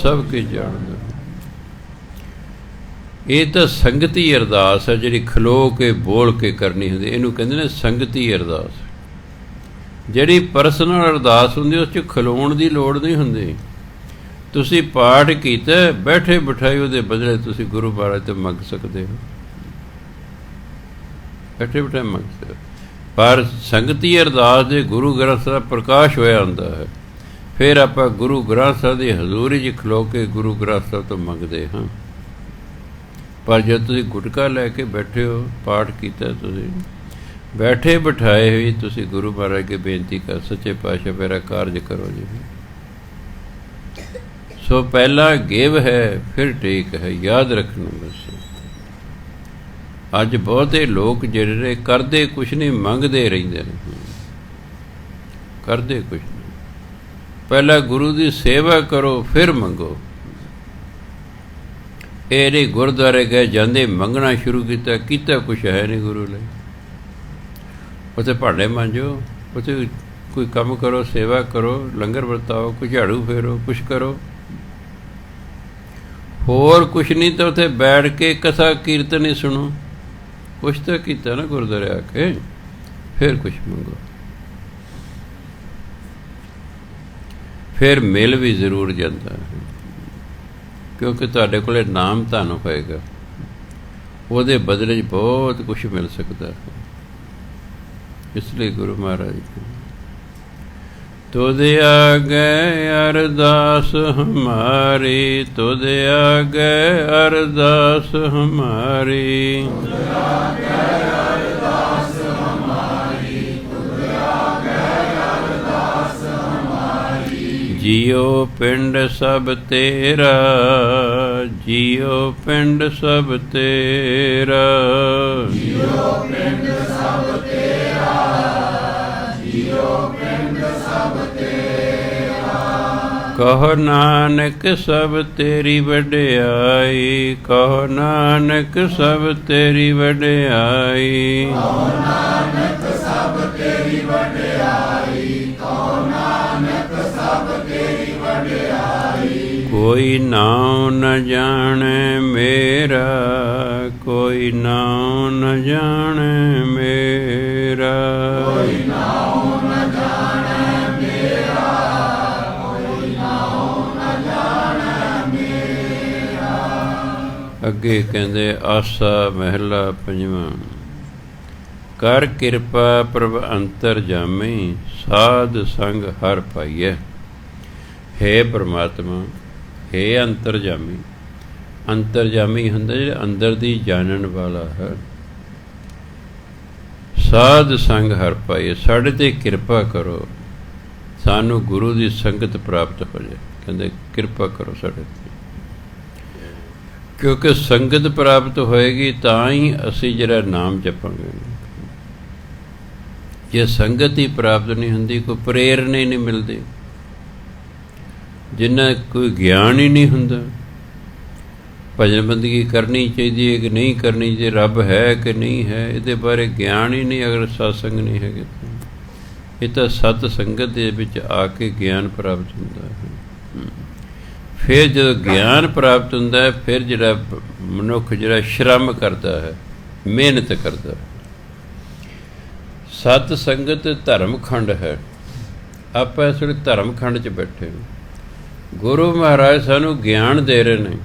ਸਭ ਕੁਝ ਜਾਣਦਾ। ਇਹ ਤਾਂ ਸੰਗਤੀ ਅਰਦਾਸ ਹੈ ਜਿਹੜੀ ਖਲੋ ਕੇ ਬੋਲ ਕੇ ਕਰਨੀ ਹੁੰਦੀ। ਇਹਨੂੰ ਕਹਿੰਦੇ ਨੇ ਸੰਗਤੀ ਅਰਦਾਸ। ਜਿਹੜੀ ਪਰਸਨਲ ਅਰਦਾਸ ਹੁੰਦੀ ਉਸ 'ਚ ਖਲੋਣ ਦੀ ਲੋੜ ਨਹੀਂ ਹੁੰਦੀ। ਤੁਸੀਂ ਪਾਠ ਕੀਤਾ, ਬੈਠੇ ਬਿਠਾਏ ਉਹਦੇ ਬਦਲੇ ਤੁਸੀਂ ਗੁਰੂ ਮਹਾਰਾਜ ਤੋਂ ਮੰਗ ਸਕਦੇ ਹੋ। ਬੈਠੇ ਬਿਠਾਏ ਮੰਗ ਸਕਦੇ ਹੋ। ਪਰ ਸੰਗਤੀ ਅਰਦਾਸ ਦੇ ਗੁਰੂ ਗ੍ਰੰਥ ਸਾਹਿਬ ਪ੍ਰਕਾਸ਼ ਹੋਇਆ ਹੁੰਦਾ ਹੈ। ਫਿਰ ਆਪਾਂ ਗੁਰੂ ਗ੍ਰੰਥ ਸਾਹਿਬ ਦੀ ਹਜ਼ੂਰੀ 'ਚ ਖਲੋ ਕੇ ਗੁਰੂ ਗ੍ਰੰਥ ਸਾਹਿਬ ਤੋਂ ਮੰਗਦੇ ਹਾਂ। ਪਰ ਜਦ ਤੁਸੀਂ ਗੁਟਕਾ ਲੈ ਕੇ ਬੈਠੇ ਹੋ, ਪਾਠ ਕੀਤਾ, ਤੁਸੀਂ ਬੈਠੇ ਬਿਠਾਏ ਹੋਏ ਤੁਸੀਂ ਗੁਰੂ ਮਹਾਰਾਜ ਅੱਗੇ ਬੇਨਤੀ ਕਰ, ਸੱਚੇ ਪਾਤਸ਼ਾਹ ਮੇਰਾ ਕਾਰਜ ਕਰੋ ਜੀ। ਸੋ ਪਹਿਲਾਂ ਗਿਵ ਹੈ ਫਿਰ ਟੇਕ ਹੈ, ਯਾਦ ਰੱਖਣਾ ਬਸ। ਅੱਜ ਬਹੁਤੇ ਲੋਕ ਜਿਹੜੇ ਕਰਦੇ ਕੁਛ ਨਹੀਂ, ਮੰਗਦੇ ਰਹਿੰਦੇ ਨੇ, ਕਰਦੇ ਕੁਛ ਨਹੀਂ। ਪਹਿਲਾਂ ਗੁਰੂ ਦੀ ਸੇਵਾ ਕਰੋ ਫਿਰ ਮੰਗੋ। ਇਹ ਨਹੀਂ ਗੁਰਦੁਆਰੇ ਗਏ ਜਾਂਦੇ ਮੰਗਣਾ ਸ਼ੁਰੂ ਕੀਤਾ ਕੁਛ ਹੈ ਨਹੀਂ ਗੁਰੂ ਲਈ। ਉੱਥੇ ਭਾਂਡੇ ਮਾਂਜੋ, ਉੱਥੇ ਕੋਈ ਕੰਮ ਕਰੋ, ਸੇਵਾ ਕਰੋ, ਲੰਗਰ ਵਰਤਾਓ, ਕੋਈ ਝਾੜੂ ਫੇਰੋ, ਕੁਛ ਕਰੋ, ਹੋਰ ਕੁਛ ਨਹੀਂ। ਤਾਂ ਉੱਥੇ ਬੈਠ ਕੇ ਕਥਾ ਕੀਰਤਨ ਹੀ ਸੁਣੋ, ਕੁਛ ਤਾਂ ਕੀਤਾ ਨਾ ਗੁਰਦੁਆਰੇ ਆ ਕੇ, ਫਿਰ ਕੁਛ ਮੰਗੋ। ਫਿਰ ਮਿਲ ਵੀ ਜ਼ਰੂਰ ਜਾਂਦਾ, ਕਿਉਂਕਿ ਤੁਹਾਡੇ ਕੋਲ ਨਾਮ ਧਨ ਹੋਏਗਾ, ਉਹਦੇ ਬਦਲੇ 'ਚ ਬਹੁਤ ਕੁਛ ਮਿਲ ਸਕਦਾ ਹੈ। ਇਸ ਲਈ ਗੁਰੂ ਮਹਾਰਾਜ ਤੁਧ ਆਗੇ ਅਰਦਾਸ ਹਮਾਰੀ, ਤੁਧ ਆਗੇ ਅਰਦਾਸ ਹਮਾਰੀ, ਜਿਉ ਪਿੰਡ ਸਭ ਤੇਰਾ, ਜਿਉ ਪਿੰਡ ਸਭ ਤੇਰਾ, ਜਿਉ ਪਿੰਡ ਸਭ ਤੇਰਾ, ਜਿਉ ਪਿੰਡ ਸਭ ਤੇਰਾ। ਕਹੋ ਨਾਨਕ ਸਭ ਤੇਰੀ ਵਡਿਆਈ, ਕਹੋ ਨਾਨਕ ਸਭ ਤੇਰੀ ਵਡਿਆਈ, ਕਹੋ ਨਾਨਕ ਸਭ ਤੇਰੀ ਵਡਿਆਈ, ਕਹੋ ਨਾਨਕ ਸਭ ਤੇਰੀ ਵਡਿਆਈ। ਕੋਈ ਨਾਉ ਨ ਜਾਣੇ ਮੇਰਾ, ਕੋਈ ਨਾਉ ਨ ਜਾਣੇ ਮੇਰਾ, ਕੋਈ ਨਾਉ ਨ ਜਾਣੇ ਮੇਰਾ, ਕੋਈ ਨਾਉ ਨ ਜਾਣੇ ਮੇਰਾ। ਅੱਗੇ ਕਹਿੰਦੇ ਆਸਾ ਮਹਿਲਾ ਪੰਜਵਾਂ। ਕਰ ਕਿਰਪਾ ਪ੍ਰਭ ਅੰਤਰ ਜਾਮੀ, ਸਾਧ ਸੰਗ ਹਰ ਪਾਈਐ। ਹੇ ਪਰਮਾਤਮਾ, ਹੇ ਅੰਤਰਜਾਮੀ। ਅੰਤਰਜਾਮੀ ਹੁੰਦਾ ਜਿਹੜਾ ਅੰਦਰ ਦੀ ਜਾਣਨ ਵਾਲਾ ਹੈ। ਸਾਧ ਸੰਗ ਹਰ ਪਾਈਐ, ਸਾਡੇ 'ਤੇ ਕਿਰਪਾ ਕਰੋ, ਸਾਨੂੰ ਗੁਰੂ ਦੀ ਸੰਗਤ ਪ੍ਰਾਪਤ ਹੋ ਜਾਏ। ਕਹਿੰਦੇ ਕਿਰਪਾ ਕਰੋ ਸਾਡੇ 'ਤੇ, ਕਿਉਂਕਿ ਸੰਗਤ ਪ੍ਰਾਪਤ ਹੋਏਗੀ ਤਾਂ ਹੀ ਅਸੀਂ ਜਿਹੜਾ ਨਾਮ ਜਪਾਂਗੇ। ਜੇ ਸੰਗਤ ਹੀ ਪ੍ਰਾਪਤ ਨਹੀਂ ਹੁੰਦੀ, ਕੋਈ ਪ੍ਰੇਰਨਾ ਹੀ ਨਹੀਂ ਮਿਲਦੀ, ਜਿੰਨਾ ਕੋਈ ਗਿਆਨ ਹੀ ਨਹੀਂ ਹੁੰਦਾ, ਭਜਨ ਬੰਦਗੀ ਕਰਨੀ ਚਾਹੀਦੀ ਹੈ ਕਿ ਨਹੀਂ ਕਰਨੀ ਚਾਹੀਦੀ, ਰੱਬ ਹੈ ਕਿ ਨਹੀਂ ਹੈ, ਇਹਦੇ ਬਾਰੇ ਗਿਆਨ ਹੀ ਨਹੀਂ। ਅਗਰ ਸਤਸੰਗ ਨਹੀਂ ਹੈਗੇ ਤਾਂ ਇਹ ਤਾਂ ਸਤ ਸੰਗਤ ਦੇ ਵਿੱਚ ਆ ਕੇ ਗਿਆਨ ਪ੍ਰਾਪਤ ਹੁੰਦਾ ਹੈ। ਫਿਰ ਜਦੋਂ ਗਿਆਨ ਪ੍ਰਾਪਤ ਹੁੰਦਾ ਹੈ, ਫਿਰ ਜਿਹੜਾ ਮਨੁੱਖ ਜਿਹੜਾ ਸ਼ਰਮ ਕਰਦਾ ਹੈ, ਮਿਹਨਤ ਕਰਦਾ ਹੈ। ਸਤ ਸੰਗਤ ਧਰਮ ਖੰਡ ਹੈ। ਆਪਾਂ ਇਸ ਵੇਲੇ ਧਰਮ ਖੰਡ 'ਚ ਬੈਠੇ ਹਾਂ। ਗੁਰੂ ਮਹਾਰਾਜ ਸਾਨੂੰ ਗਿਆਨ ਦੇ ਰਹੇ ਨੇ,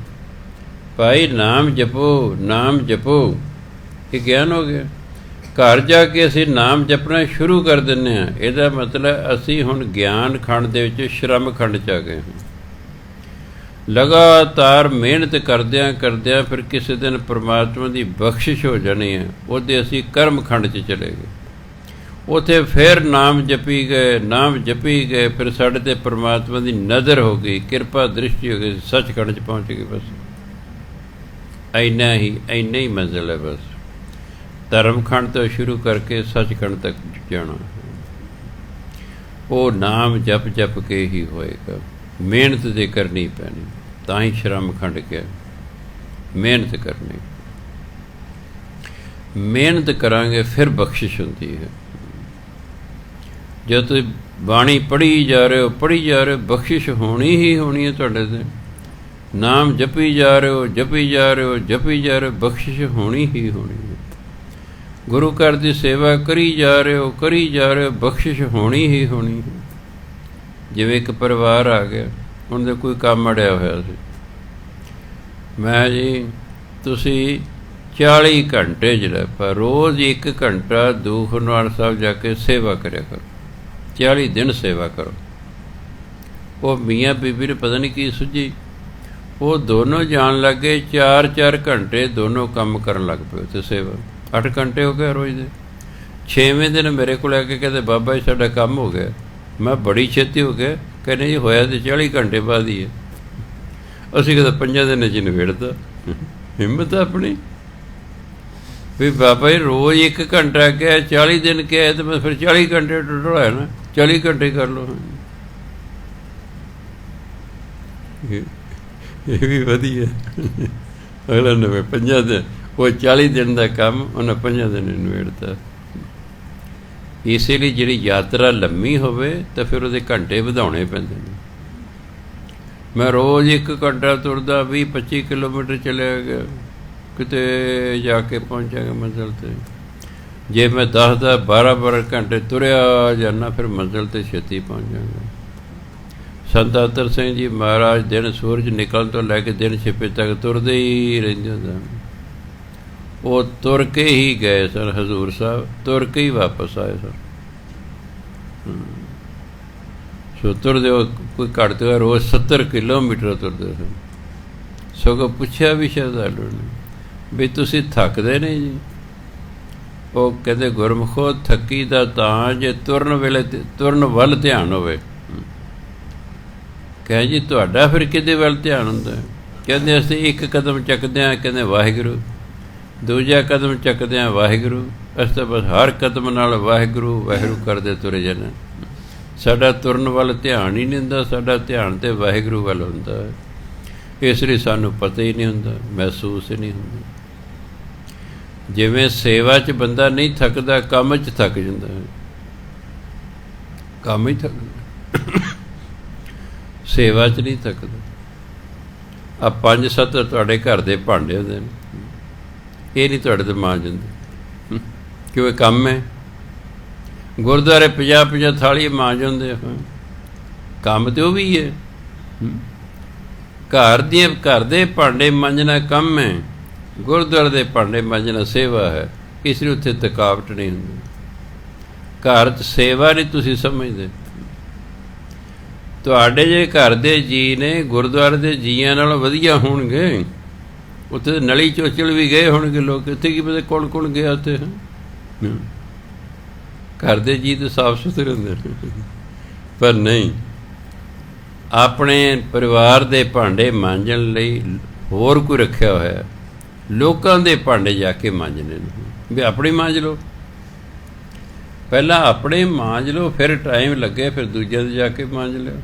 ਭਾਈ ਨਾਮ ਜਪੋ, ਨਾਮ ਜਪੋ। ਇਹ ਗਿਆਨ ਹੋ ਗਿਆ। ਘਰ ਜਾ ਕੇ ਅਸੀਂ ਨਾਮ ਜਪਣਾ ਸ਼ੁਰੂ ਕਰ ਦਿੰਦੇ ਹਾਂ। ਇਹਦਾ ਮਤਲਬ ਅਸੀਂ ਹੁਣ ਗਿਆਨ ਖੰਡ ਦੇ ਵਿੱਚ ਸ਼ਰਮ ਖੰਡ 'ਚ ਆ ਗਏ ਹਾਂ। ਲਗਾਤਾਰ ਮਿਹਨਤ ਕਰਦਿਆਂ ਕਰਦਿਆਂ ਫਿਰ ਕਿਸੇ ਦਿਨ ਪਰਮਾਤਮਾ ਦੀ ਬਖਸ਼ਿਸ਼ ਹੋ ਜਾਣੀ ਹੈ। ਉਹਦੇ ਅਸੀਂ ਕਰਮ ਖੰਡ 'ਚ ਚਲੇ ਗਏ। ਉੱਥੇ ਫਿਰ ਨਾਮ ਜਪੀ ਗਏ, ਨਾਮ ਜਪੀ ਗਏ, ਫਿਰ ਸਾਡੇ 'ਤੇ ਪਰਮਾਤਮਾ ਦੀ ਨਜ਼ਰ ਹੋ ਗਈ, ਕਿਰਪਾ ਦ੍ਰਿਸ਼ਟੀ ਹੋ ਗਈ, ਸੱਚਖੰਡ 'ਚ ਪਹੁੰਚ ਗਏ। ਬਸ ਇੰਨਾ ਹੀ ਮੰਜ਼ਿਲ ਹੈ। ਬਸ ਧਰਮਖੰਡ ਤੋਂ ਸ਼ੁਰੂ ਕਰਕੇ ਸੱਚਖੰਡ ਤੱਕ ਜਾਣਾ। ਉਹ ਨਾਮ ਜਪ ਜਪ ਕੇ ਹੀ ਹੋਏਗਾ। ਮਿਹਨਤ ਤੇ ਕਰਨੀ ਪੈਣੀ, ਤਾਂ ਹੀ ਸ਼ਰਮ ਖੰਡ ਗਿਆ। ਮਿਹਨਤ ਕਰਨੀ, ਮਿਹਨਤ ਕਰਾਂਗੇ ਫਿਰ ਬਖਸ਼ਿਸ਼ ਹੁੰਦੀ ਹੈ। ਜਦੋਂ ਤੁਸੀਂ ਬਾਣੀ ਪੜ੍ਹੀ ਜਾ ਰਹੇ ਹੋ, ਪੜ੍ਹੀ ਜਾ ਰਹੇ ਹੋ, ਬਖਸ਼ਿਸ਼ ਹੋਣੀ ਹੀ ਹੋਣੀ ਹੈ ਤੁਹਾਡੇ 'ਤੇ। ਨਾਮ ਜਪੀ ਜਾ ਰਹੇ ਹੋ, ਜਪੀ ਜਾ ਰਹੇ ਹੋ, ਜਪੀ ਜਾ ਰਹੇ ਹੋ, ਬਖਸ਼ਿਸ਼ ਹੋਣੀ ਹੀ ਹੋਣੀ ਹੈ। ਗੁਰੂ ਘਰ ਦੀ ਸੇਵਾ ਕਰੀ ਜਾ ਰਹੇ ਹੋ, ਕਰੀ ਜਾ ਰਹੇ ਹੋ, ਬਖਸ਼ਿਸ਼ ਹੋਣੀ ਹੀ ਹੋਣੀ ਹੈ। ਜਿਵੇਂ ਇੱਕ ਪਰਿਵਾਰ ਆ ਗਿਆ, ਉਹਨਾਂ ਦਾ ਕੋਈ ਕੰਮ ਅੜਿਆ ਹੋਇਆ ਸੀ। ਮੈਂ ਜੀ ਤੁਸੀਂ 40 ਘੰਟੇ ਜਿਹੜਾ ਪਰ ਰੋਜ਼ 1 ਘੰਟਾ ਦੁੱਖ ਨਿਵਾਰਨ ਸਾਹਿਬ ਜਾ ਕੇ ਸੇਵਾ ਕਰਿਆ ਕਰੋ। 40 ਦਿਨ ਸੇਵਾ ਕਰੋ। ਉਹ ਮੀਆਂ ਬੀਬੀ ਨੇ ਪਤਾ ਨਹੀਂ ਕੀ ਸੁਝੀ, ਉਹ ਦੋਨੋਂ ਜਾਣ ਲੱਗੇ 4-4 ਘੰਟੇ ਦੋਨੋਂ ਕੰਮ ਕਰਨ ਲੱਗ ਪਏ ਉੱਥੇ ਸੇਵਾ। 8 ਘੰਟੇ ਹੋ ਗਏ ਰੋਜ਼ ਦੇ। 6ਵੇਂ ਦਿਨ ਮੇਰੇ ਕੋਲ ਆ ਕੇ ਕਹਿੰਦੇ ਬਾਬਾ ਜੀ ਸਾਡਾ ਕੰਮ ਹੋ ਗਿਆ। ਮੈਂ ਬੜੀ ਛੇਤੀ ਹੋ ਗਿਆ। ਕਹਿੰਦੇ ਜੀ ਹੋਇਆ ਤਾਂ 40 ਘੰਟੇ ਬਾਅਦ ਹੀ ਹੈ। ਅਸੀਂ ਕਹਿੰਦੇ 5 ਦਿਨਾਂ 'ਚ ਨਿਬੇੜਤਾ। ਹਿੰਮਤ ਆਪਣੀ ਵੀ ਬਾਬਾ ਜੀ ਰੋਜ਼ 1 ਘੰਟਾ ਕਿਹਾ, 40 ਦਿਨ ਕਿਹਾ ਤਾਂ ਮੈਂ ਫਿਰ 40 ਘੰਟੇ ਟੋਟਲ ਹੋਇਆ ਨਾ, 40 ਘੰਟੇ ਕਰ ਲਓ। ਇਹ ਵੀ ਵਧੀਆ। ਅਗਲਾ ਨਵੇਂ 5 ਦਿਨ, ਉਹ 40 ਦਿਨ ਦਾ ਕੰਮ ਉਹਨਾਂ 5 ਦਿਨ ਨਿਬੇੜਤਾ। ਇਸੇ ਲਈ ਜਿਹੜੀ ਯਾਤਰਾ ਲੰਮੀ ਹੋਵੇ ਤਾਂ ਫਿਰ ਉਹਦੇ ਘੰਟੇ ਵਧਾਉਣੇ ਪੈਂਦੇ ਨੇ। ਮੈਂ ਰੋਜ਼ 1 ਘੰਟਾ ਤੁਰਦਾ, 20-25 ਕਿਲੋਮੀਟਰ ਚਲਿਆ ਗਿਆ, ਕਿਤੇ ਜਾ ਕੇ ਪਹੁੰਚਾਂਗਾ ਮੰਜ਼ਿਲ 'ਤੇ। ਜੇ ਮੈਂ 10-12 ਘੰਟੇ ਤੁਰਿਆ ਜਾਂਦਾ ਫਿਰ ਮੰਜ਼ਿਲ 'ਤੇ ਛੇਤੀ ਪਹੁੰਚ ਜਾਵਾਂਗਾ। ਸੰਤ ਅਤਰ ਸਿੰਘ ਜੀ ਮਹਾਰਾਜ ਦਿਨ ਸੂਰਜ ਨਿਕਲਣ ਤੋਂ ਲੈ ਕੇ ਦਿਨ ਛਿਪੇ ਤੱਕ ਤੁਰਦੇ ਹੀ ਰਹਿੰਦੇ ਸਨ। ਉਹ ਤੁਰ ਕੇ ਹੀ ਗਏ ਸਨ ਹਜ਼ੂਰ ਸਾਹਿਬ, ਤੁਰ ਕੇ ਹੀ ਵਾਪਸ ਆਏ ਸਨ। ਸੋ ਤੁਰਦੇ ਉਹ ਕੋਈ ਘੱਟ ਤੋਂ ਰੋਜ਼ 70 ਕਿਲੋਮੀਟਰ ਤੁਰਦੇ ਸਨ। ਸਗੋਂ ਪੁੱਛਿਆ ਵੀ ਸ਼ਰਧਾਲੂ ਨੇ ਵੀ ਤੁਸੀਂ ਥੱਕਦੇ ਨਹੀਂ ਜੀ? ਉਹ ਕਹਿੰਦੇ ਗੁਰਮੁਖੋ ਥੱਕੀ ਦਾ ਤਾਂ ਜੇ ਤੁਰਨ ਵੇਲੇ ਤੁਰਨ ਵੱਲ ਧਿਆਨ ਹੋਵੇ। ਕਹੇ ਜੀ ਤੁਹਾਡਾ ਫਿਰ ਕਿਹਦੇ ਵੱਲ ਧਿਆਨ ਹੁੰਦਾ? ਕਹਿੰਦੇ ਅਸੀਂ 1 ਕਦਮ ਚੱਕਦੇ ਹਾਂ, ਕਹਿੰਦੇ ਵਾਹਿਗੁਰੂ, ਦੂਜਾ ਕਦਮ ਚੱਕਦੇ ਹਾਂ ਵਾਹਿਗੁਰੂ, ਅਸੀਂ ਤਾਂ ਬਸ ਹਰ ਕਦਮ ਨਾਲ ਵਾਹਿਗੁਰੂ ਵਾਹਿਗੁਰੂ ਕਰਦੇ ਤੁਰੇ ਜਾਂਦੇ। ਸਾਡਾ ਤੁਰਨ ਵੱਲ ਧਿਆਨ ਹੀ ਨਹੀਂ ਹੁੰਦਾ, ਸਾਡਾ ਧਿਆਨ ਤਾਂ ਵਾਹਿਗੁਰੂ ਵੱਲ ਹੁੰਦਾ ਹੈ। ਇਸ ਲਈ ਸਾਨੂੰ ਪਤਾ ਹੀ ਨਹੀਂ ਹੁੰਦਾ, ਮਹਿਸੂਸ ਹੀ ਨਹੀਂ ਹੁੰਦਾ। ਜਿਵੇਂ ਸੇਵਾ 'ਚ ਬੰਦਾ ਨਹੀਂ ਥੱਕਦਾ, ਕੰਮ 'ਚ ਥੱਕ ਜਾਂਦਾ ਹੈ। ਕੰਮ ਹੀ ਥੱਕਦਾ, ਸੇਵਾ 'ਚ ਨਹੀਂ ਥੱਕਦਾ। ਆ 5-7 ਤੁਹਾਡੇ ਘਰ ਦੇ ਭਾਂਡੇ ਹੁੰਦੇ ਨੇ, ਇਹ ਨਹੀਂ ਤੁਹਾਡੇ ਤੋਂ ਮਾਂਜ ਜਾਂਦੇ, ਕਿਉਂ? ਇਹ ਕੰਮ ਹੈ। ਗੁਰਦੁਆਰੇ 50-50 ਥਾਲੀ ਮਾਂਜ ਹੁੰਦੇ, ਕੰਮ ਤਾਂ ਉਹ ਵੀ ਹੈ। ਘਰ ਦੇ ਭਾਂਡੇ ਮਾਂਜਣਾ ਕੰਮ ਹੈ, ਗੁਰਦੁਆਰੇ ਦੇ ਭਾਂਡੇ ਮਾਂਜਣਾ ਸੇਵਾ ਹੈ। ਇਸ ਲਈ ਉੱਥੇ ਥਕਾਵਟ ਨਹੀਂ ਹੁੰਦੀ। ਘਰ 'ਚ ਸੇਵਾ ਨਹੀਂ ਤੁਸੀਂ ਸਮਝਦੇ। ਤੁਹਾਡੇ ਜੇ ਘਰ ਦੇ ਜੀਅ ਨੇ ਗੁਰਦੁਆਰੇ ਦੇ ਜੀਆਂ ਨਾਲੋਂ ਵਧੀਆ ਹੋਣਗੇ, ਉੱਥੇ ਨਲੀ ਚੋਚਲ ਵੀ ਗਏ ਹੋਣਗੇ ਲੋਕ, ਇੱਥੇ ਕੀ ਪਤਾ ਕੌਣ ਗਿਆ ਉੱਥੇ। ਘਰ ਦੇ ਜੀਅ ਤਾਂ ਸਾਫ ਸੁਥਰੇ ਹੁੰਦੇ ਨੇ, ਪਰ ਨਹੀਂ, ਆਪਣੇ ਪਰਿਵਾਰ ਦੇ ਭਾਂਡੇ ਮਾਂਜਣ ਲਈ ਹੋਰ ਕੋਈ ਰੱਖਿਆ ਹੋਇਆ। ਲੋਕਾਂ ਦੇ ਭਾਂਡੇ ਜਾ ਕੇ ਮਾਂਜਣੇ ਨੇ, ਵੀ ਆਪਣੇ ਮਾਂਜ ਲਓ। ਪਹਿਲਾਂ ਆਪਣੇ ਮਾਂਜ ਲਓ, ਫਿਰ ਟਾਈਮ ਲੱਗੇ ਫਿਰ ਦੂਜਿਆਂ ਦੇ ਜਾ ਕੇ ਮਾਂਜ ਲਿਓ।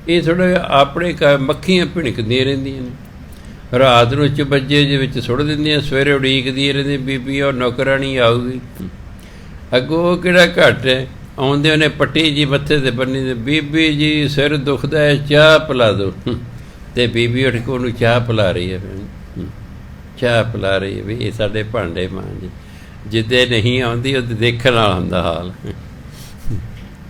ਇਹ ਥੋੜ੍ਹਾ ਆਪਣੇ ਮੱਖੀਆਂ ਭਿਣਕਦੀਆਂ ਰਹਿੰਦੀਆਂ ਨੇ, ਰਾਤ ਨੂੰ ਚੁਬੱਜੇ ਦੇ ਵਿੱਚ ਸੁੱਟ ਦਿੰਦੀਆਂ, ਸਵੇਰੇ ਉਡੀਕਦੀਆਂ ਰਹਿੰਦੀਆਂ ਬੀਬੀ ਉਹ ਨੌਕਰਾਣੀ ਆਊਗੀ। ਅੱਗੋਂ ਕਿਹੜਾ ਘੱਟ ਹੈ, ਆਉਂਦੇ ਉਹਨੇ ਪੱਟੀ ਜੀ ਮੱਥੇ 'ਤੇ ਬੰਨੀ ਦੇ, ਬੀਬੀ ਜੀ ਸਿਰ ਦੁਖਦਾ ਹੈ ਚਾਹ ਪਿਲਾ ਦਿਓ, ਅਤੇ ਬੀਬੀ ਉੱਠ ਕੇ ਉਹਨੂੰ ਚਾਹ ਪਿਲਾ ਰਹੀ ਹੈ, ਚਾਹ ਪਿਲਾ ਰਹੀ ਹੈ ਵੀ ਇਹ ਸਾਡੇ ਭਾਂਡੇ ਮਾਂਜ। ਜਿੱਦੇ ਨਹੀਂ ਆਉਂਦੀ ਉਹਦੇ ਦੇਖਣ ਵਾਲਾ ਹੁੰਦਾ ਹਾਲ,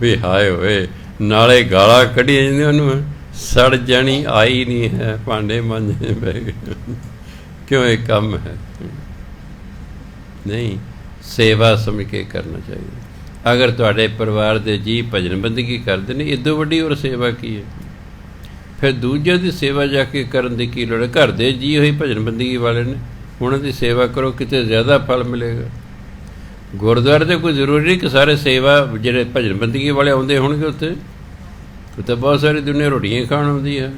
ਵੀ ਹਾਏ ਹੋਏ, ਨਾਲੇ ਗਾਲਾਂ ਕੱਢੀਆਂ ਜਾਂਦੀਆਂ ਉਹਨੂੰ, ਸੜ ਜਾਣੀ ਆਈ ਨਹੀਂ ਹੈ, ਭਾਂਡੇ ਮਾਂਜਣੇ ਪੈ ਗਏ। ਕਿਉਂ? ਇਹ ਕੰਮ ਹੈ। ਨਹੀਂ, ਸੇਵਾ ਸਮਝ ਕੇ ਕਰਨਾ ਚਾਹੀਦਾ। ਅਗਰ ਤੁਹਾਡੇ ਪਰਿਵਾਰ ਦੇ ਜੀਅ ਭਜਨ ਬੰਦਗੀ ਕਰਦੇ ਨੇ, ਇੱਦੋਂ ਵੱਡੀ ਹੋਰ ਸੇਵਾ ਕੀ ਹੈ? ਫਿਰ ਦੂਜਿਆਂ ਦੀ ਸੇਵਾ ਜਾ ਕੇ ਕਰਨ ਦੀ ਕੀ ਲੋੜ ਹੈ? ਘਰ ਦੇ ਜੀਅ ਹੋਈ ਭਜਨ ਬੰਦਗੀ ਵਾਲੇ ਨੇ, ਉਹਨਾਂ ਦੀ ਸੇਵਾ ਕਰੋ, ਕਿਤੇ ਜ਼ਿਆਦਾ ਫਲ ਮਿਲੇਗਾ। ਗੁਰਦੁਆਰੇ 'ਤੇ ਕੋਈ ਜ਼ਰੂਰੀ ਨਹੀਂ ਕਿ ਸਾਰੇ ਸੇਵਾ ਜਿਹੜੇ ਭਜਨ ਬੰਦਗੀ ਵਾਲੇ ਆਉਂਦੇ ਹੋਣਗੇ ਉੱਥੇ ਤਾਂ ਬਹੁਤ ਸਾਰੀ ਦੁਨੀਆ ਰੋਟੀਆਂ ਖਾਣ ਆਉਂਦੀ ਹੈ।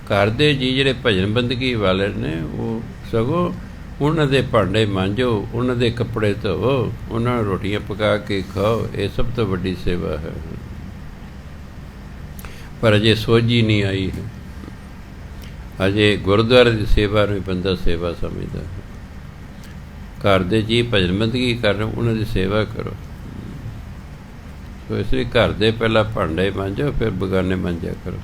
ਘਰ ਦੇ ਜੀਅ ਜਿਹੜੇ ਭਜਨ ਬੰਦਗੀ ਵਾਲੇ ਨੇ, ਉਹ ਸਗੋਂ ਉਹਨਾਂ ਦੇ ਭਾਂਡੇ ਮਾਂਜੋ, ਉਹਨਾਂ ਦੇ ਕੱਪੜੇ ਧੋਵੋ, ਉਹਨਾਂ ਨੂੰ ਰੋਟੀਆਂ ਪਕਾ ਕੇ ਖਾਓ। ਇਹ ਸਭ ਤੋਂ ਵੱਡੀ ਸੇਵਾ ਹੈ। ਪਰ ਅਜੇ ਸੋਝੀ ਨਹੀਂ ਆਈ ਹੈ। ਅਜੇ ਗੁਰਦੁਆਰੇ ਦੀ ਸੇਵਾ ਨੂੰ ਬੰਦਾ ਸੇਵਾ ਸਮਝਦਾ ਹੈ। ਘਰ ਦੇ ਜੀਅ ਭਜਨ ਬੰਦਗੀ ਕਰ ਰਹੇ, ਉਹਨਾਂ ਦੀ ਸੇਵਾ ਕਰੋ। ਸੋ ਇਸ ਲਈ ਘਰ ਦੇ ਪਹਿਲਾਂ ਭਾਂਡੇ ਮਾਂਜੋ, ਫਿਰ ਬਗਾਨੇ ਮਾਂਜਿਆ ਕਰੋ।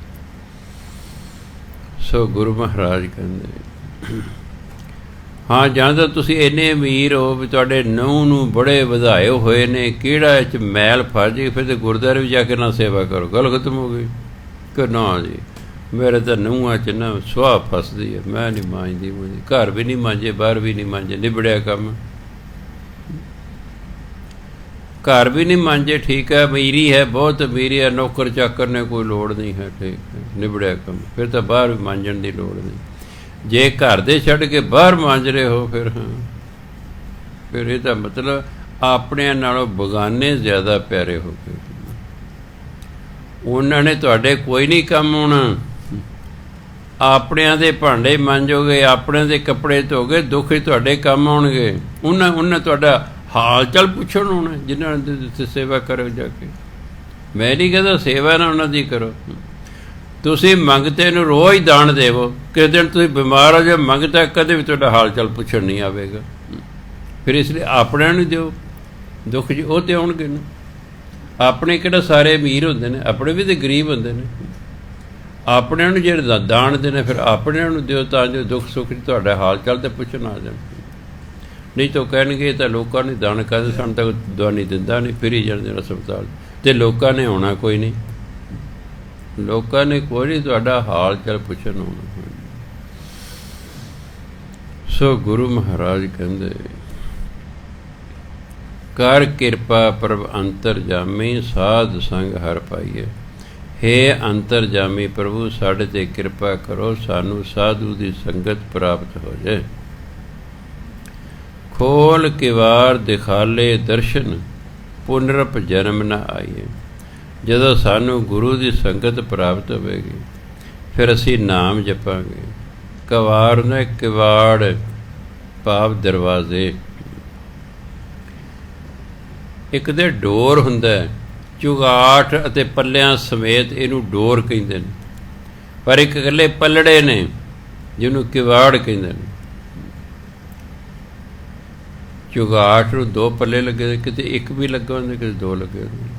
ਸੋ ਗੁਰੂ ਮਹਾਰਾਜ ਕਹਿੰਦੇ, ਹਾਂ ਜਾਂ ਤਾਂ ਤੁਸੀਂ ਇੰਨੇ ਅਮੀਰ ਹੋ ਵੀ ਤੁਹਾਡੇ ਨੂੰਹ ਨੂੰ ਬੜੇ ਵਧਾਏ ਹੋਏ ਨੇ, ਕਿਹੜਾ 'ਚ ਮੈਲ ਫਸ ਜੇ, ਫਿਰ ਤਾਂ ਗੁਰਦੁਆਰੇ ਵੀ ਜਾ ਕੇ ਨਾ ਸੇਵਾ ਕਰੋ, ਗੱਲ ਖਤਮ ਹੋ ਗਈ। ਕਿ ਨਾ ਜੀ, ਮੇਰੇ ਤਾਂ ਨੂੰਹਾਂ 'ਚ ਨਾ ਸੁਆਹ ਫਸਦੀ ਹੈ, ਮੈਂ ਨਹੀਂ ਮਾਂਜਦੀ ਮੁੰਜੀ, ਘਰ ਵੀ ਨਹੀਂ ਮਾਂਜੇ, ਬਾਹਰ ਵੀ ਨਹੀਂ ਮਾਂਜੇ, ਨਿਬੜਿਆ ਕੰਮ। ਘਰ ਵੀ ਨਹੀਂ ਮਾਂਜੇ, ਠੀਕ ਹੈ, ਅਮੀਰੀ ਹੈ, ਬਹੁਤ ਅਮੀਰੀ ਹੈ, ਨੌਕਰ ਚਾਕਰ ਨੇ ਕੋਈ ਲੋੜ ਨਹੀਂ ਹੈ, ਠੀਕ ਹੈ, ਨਿਬੜਿਆ ਕੰਮ। ਫਿਰ ਤਾਂ ਬਾਹਰ ਵੀ ਮਾਂਜਣ ਦੀ ਲੋੜ ਨਹੀਂ। ਜੇ ਘਰ ਦੇ ਛੱਡ ਕੇ ਬਾਹਰ ਮਾਂਜ ਰਹੇ ਹੋ, ਫਿਰ ਹਾਂ, ਫਿਰ ਇਹ ਤਾਂ ਮਤਲਬ ਆਪਣਿਆਂ ਨਾਲੋਂ ਬਗਾਨੇ ਜ਼ਿਆਦਾ ਪਿਆਰੇ ਹੋ ਗਏ। ਉਹਨਾਂ ਨੇ ਤੁਹਾਡੇ ਕੋਈ ਨਹੀਂ ਕੰਮ ਆਉਣਾ। ਆਪਣਿਆਂ ਦੇ ਭਾਂਡੇ ਮਾਂਜੋਗੇ, ਆਪਣਿਆਂ ਦੇ ਕੱਪੜੇ ਧੋਗੇ, ਦੁੱਖ ਹੀ ਤੁਹਾਡੇ ਕੰਮ ਆਉਣਗੇ। ਉਹਨਾਂ ਤੁਹਾਡਾ ਹਾਲ ਚਾਲ ਪੁੱਛਣ ਆਉਣਾ, ਜਿਨ੍ਹਾਂ ਨੇ ਸੇਵਾ ਕਰੋ ਜਾ ਕੇ। ਮੈਂ ਨਹੀਂ ਕਹਿੰਦਾ ਸੇਵਾ ਨਾ ਉਹਨਾਂ ਦੀ ਕਰੋ। ਤੁਸੀਂ ਮੰਗਤੇ ਨੂੰ ਰੋਜ਼ ਦਾਨ ਦੇਵੋ, ਕਿਸੇ ਦਿਨ ਤੁਸੀਂ ਬਿਮਾਰ ਹੋ ਜਾਓ, ਮੰਗਤਾ ਕਦੇ ਵੀ ਤੁਹਾਡਾ ਹਾਲ ਚਾਲ ਪੁੱਛਣ ਨਹੀਂ ਆਵੇਗਾ। ਫਿਰ ਇਸ ਲਈ ਆਪਣਿਆਂ ਨੂੰ ਦਿਓ, ਦੁੱਖ ਜੀ ਉਹ ਤੇ ਆਉਣਗੇ ਨਾ। ਆਪਣੇ ਕਿਹੜਾ ਸਾਰੇ ਅਮੀਰ ਹੁੰਦੇ ਨੇ, ਆਪਣੇ ਵੀ ਤਾਂ ਗਰੀਬ ਹੁੰਦੇ ਨੇ। ਆਪਣਿਆਂ ਨੂੰ ਜਿਹੜੇ ਦਾਨ ਦੇਣੇ, ਫਿਰ ਆਪਣਿਆਂ ਨੂੰ ਦਿਓ, ਤਾਂ ਜੋ ਦੁੱਖ ਸੁੱਖ ਤੁਹਾਡਾ ਹਾਲ ਚਾਲ ਤੇ ਪੁੱਛਣ ਆ ਜਾਣ। ਨਹੀਂ ਤਾਂ ਕਹਿਣਗੇ ਤਾਂ ਲੋਕਾਂ ਨੇ ਦਾਨ ਕਰਦੇ, ਸਾਨੂੰ ਤਾਂ ਦਵਾਈ ਦਿੰਦਾ ਨਹੀਂ, ਫਿਰ ਹੀ ਜਾਂਦੇ ਹਸਪਤਾਲ। ਅਤੇ ਲੋਕਾਂ ਨੇ ਆਉਣਾ ਕੋਈ ਨਹੀਂ, ਲੋਕਾਂ ਨੇ ਕੋਈ ਨਹੀਂ ਤੁਹਾਡਾ ਹਾਲ ਚਾਲ ਪੁੱਛਣ ਆਉਣਾ। ਸੋ ਗੁਰੂ ਮਹਾਰਾਜ ਕਹਿੰਦੇ, ਕਰ ਕਿਰਪਾ ਪ੍ਰਭ ਅੰਤਰਜਾਮੀ, ਸਾਧ ਸੰਗ ਹਰ ਪਾਈਏ। ਹੇ ਅੰਤਰਜਾਮੀ ਪ੍ਰਭੂ, ਸਾਡੇ 'ਤੇ ਕਿਰਪਾ ਕਰੋ, ਸਾਨੂੰ ਸਾਧੂ ਦੀ ਸੰਗਤ ਪ੍ਰਾਪਤ ਹੋ ਜਾਏ। ਖੋਲ ਕਿਵਾਰ ਦਿਖਾਲੇ ਦਰਸ਼ਨ, ਪੁਨਰਪ ਜਨਮ ਨਾ ਆਈਏ। ਜਦੋਂ ਸਾਨੂੰ ਗੁਰੂ ਦੀ ਸੰਗਤ ਪ੍ਰਾਪਤ ਹੋਵੇਗੀ, ਫਿਰ ਅਸੀਂ ਨਾਮ ਜਪਾਂਗੇ। ਕਿਵਾਰ ਨੇ ਕਿਵਾੜ ਭਾਵ ਦਰਵਾਜ਼ੇ। ਇੱਕ ਦੇ ਡੋਰ ਹੁੰਦਾ, ਚੁਗਾਠ ਅਤੇ ਪੱਲਿਆਂ ਸਮੇਤ ਇਹਨੂੰ ਡੋਰ ਕਹਿੰਦੇ ਨੇ, ਪਰ ਇੱਕ ਇਕੱਲੇ ਪੱਲੜੇ ਨੇ ਜਿਹਨੂੰ ਕਿਵਾੜ ਕਹਿੰਦੇ ਨੇ। ਚੁਗਾਠ ਨੂੰ 2 ਪੱਲੇ ਲੱਗੇ, ਕਿਤੇ ਇੱਕ ਵੀ ਲੱਗਾ ਹੁੰਦਾ, ਕਿਤੇ 2 ਲੱਗੇ ਹੁੰਦੇ।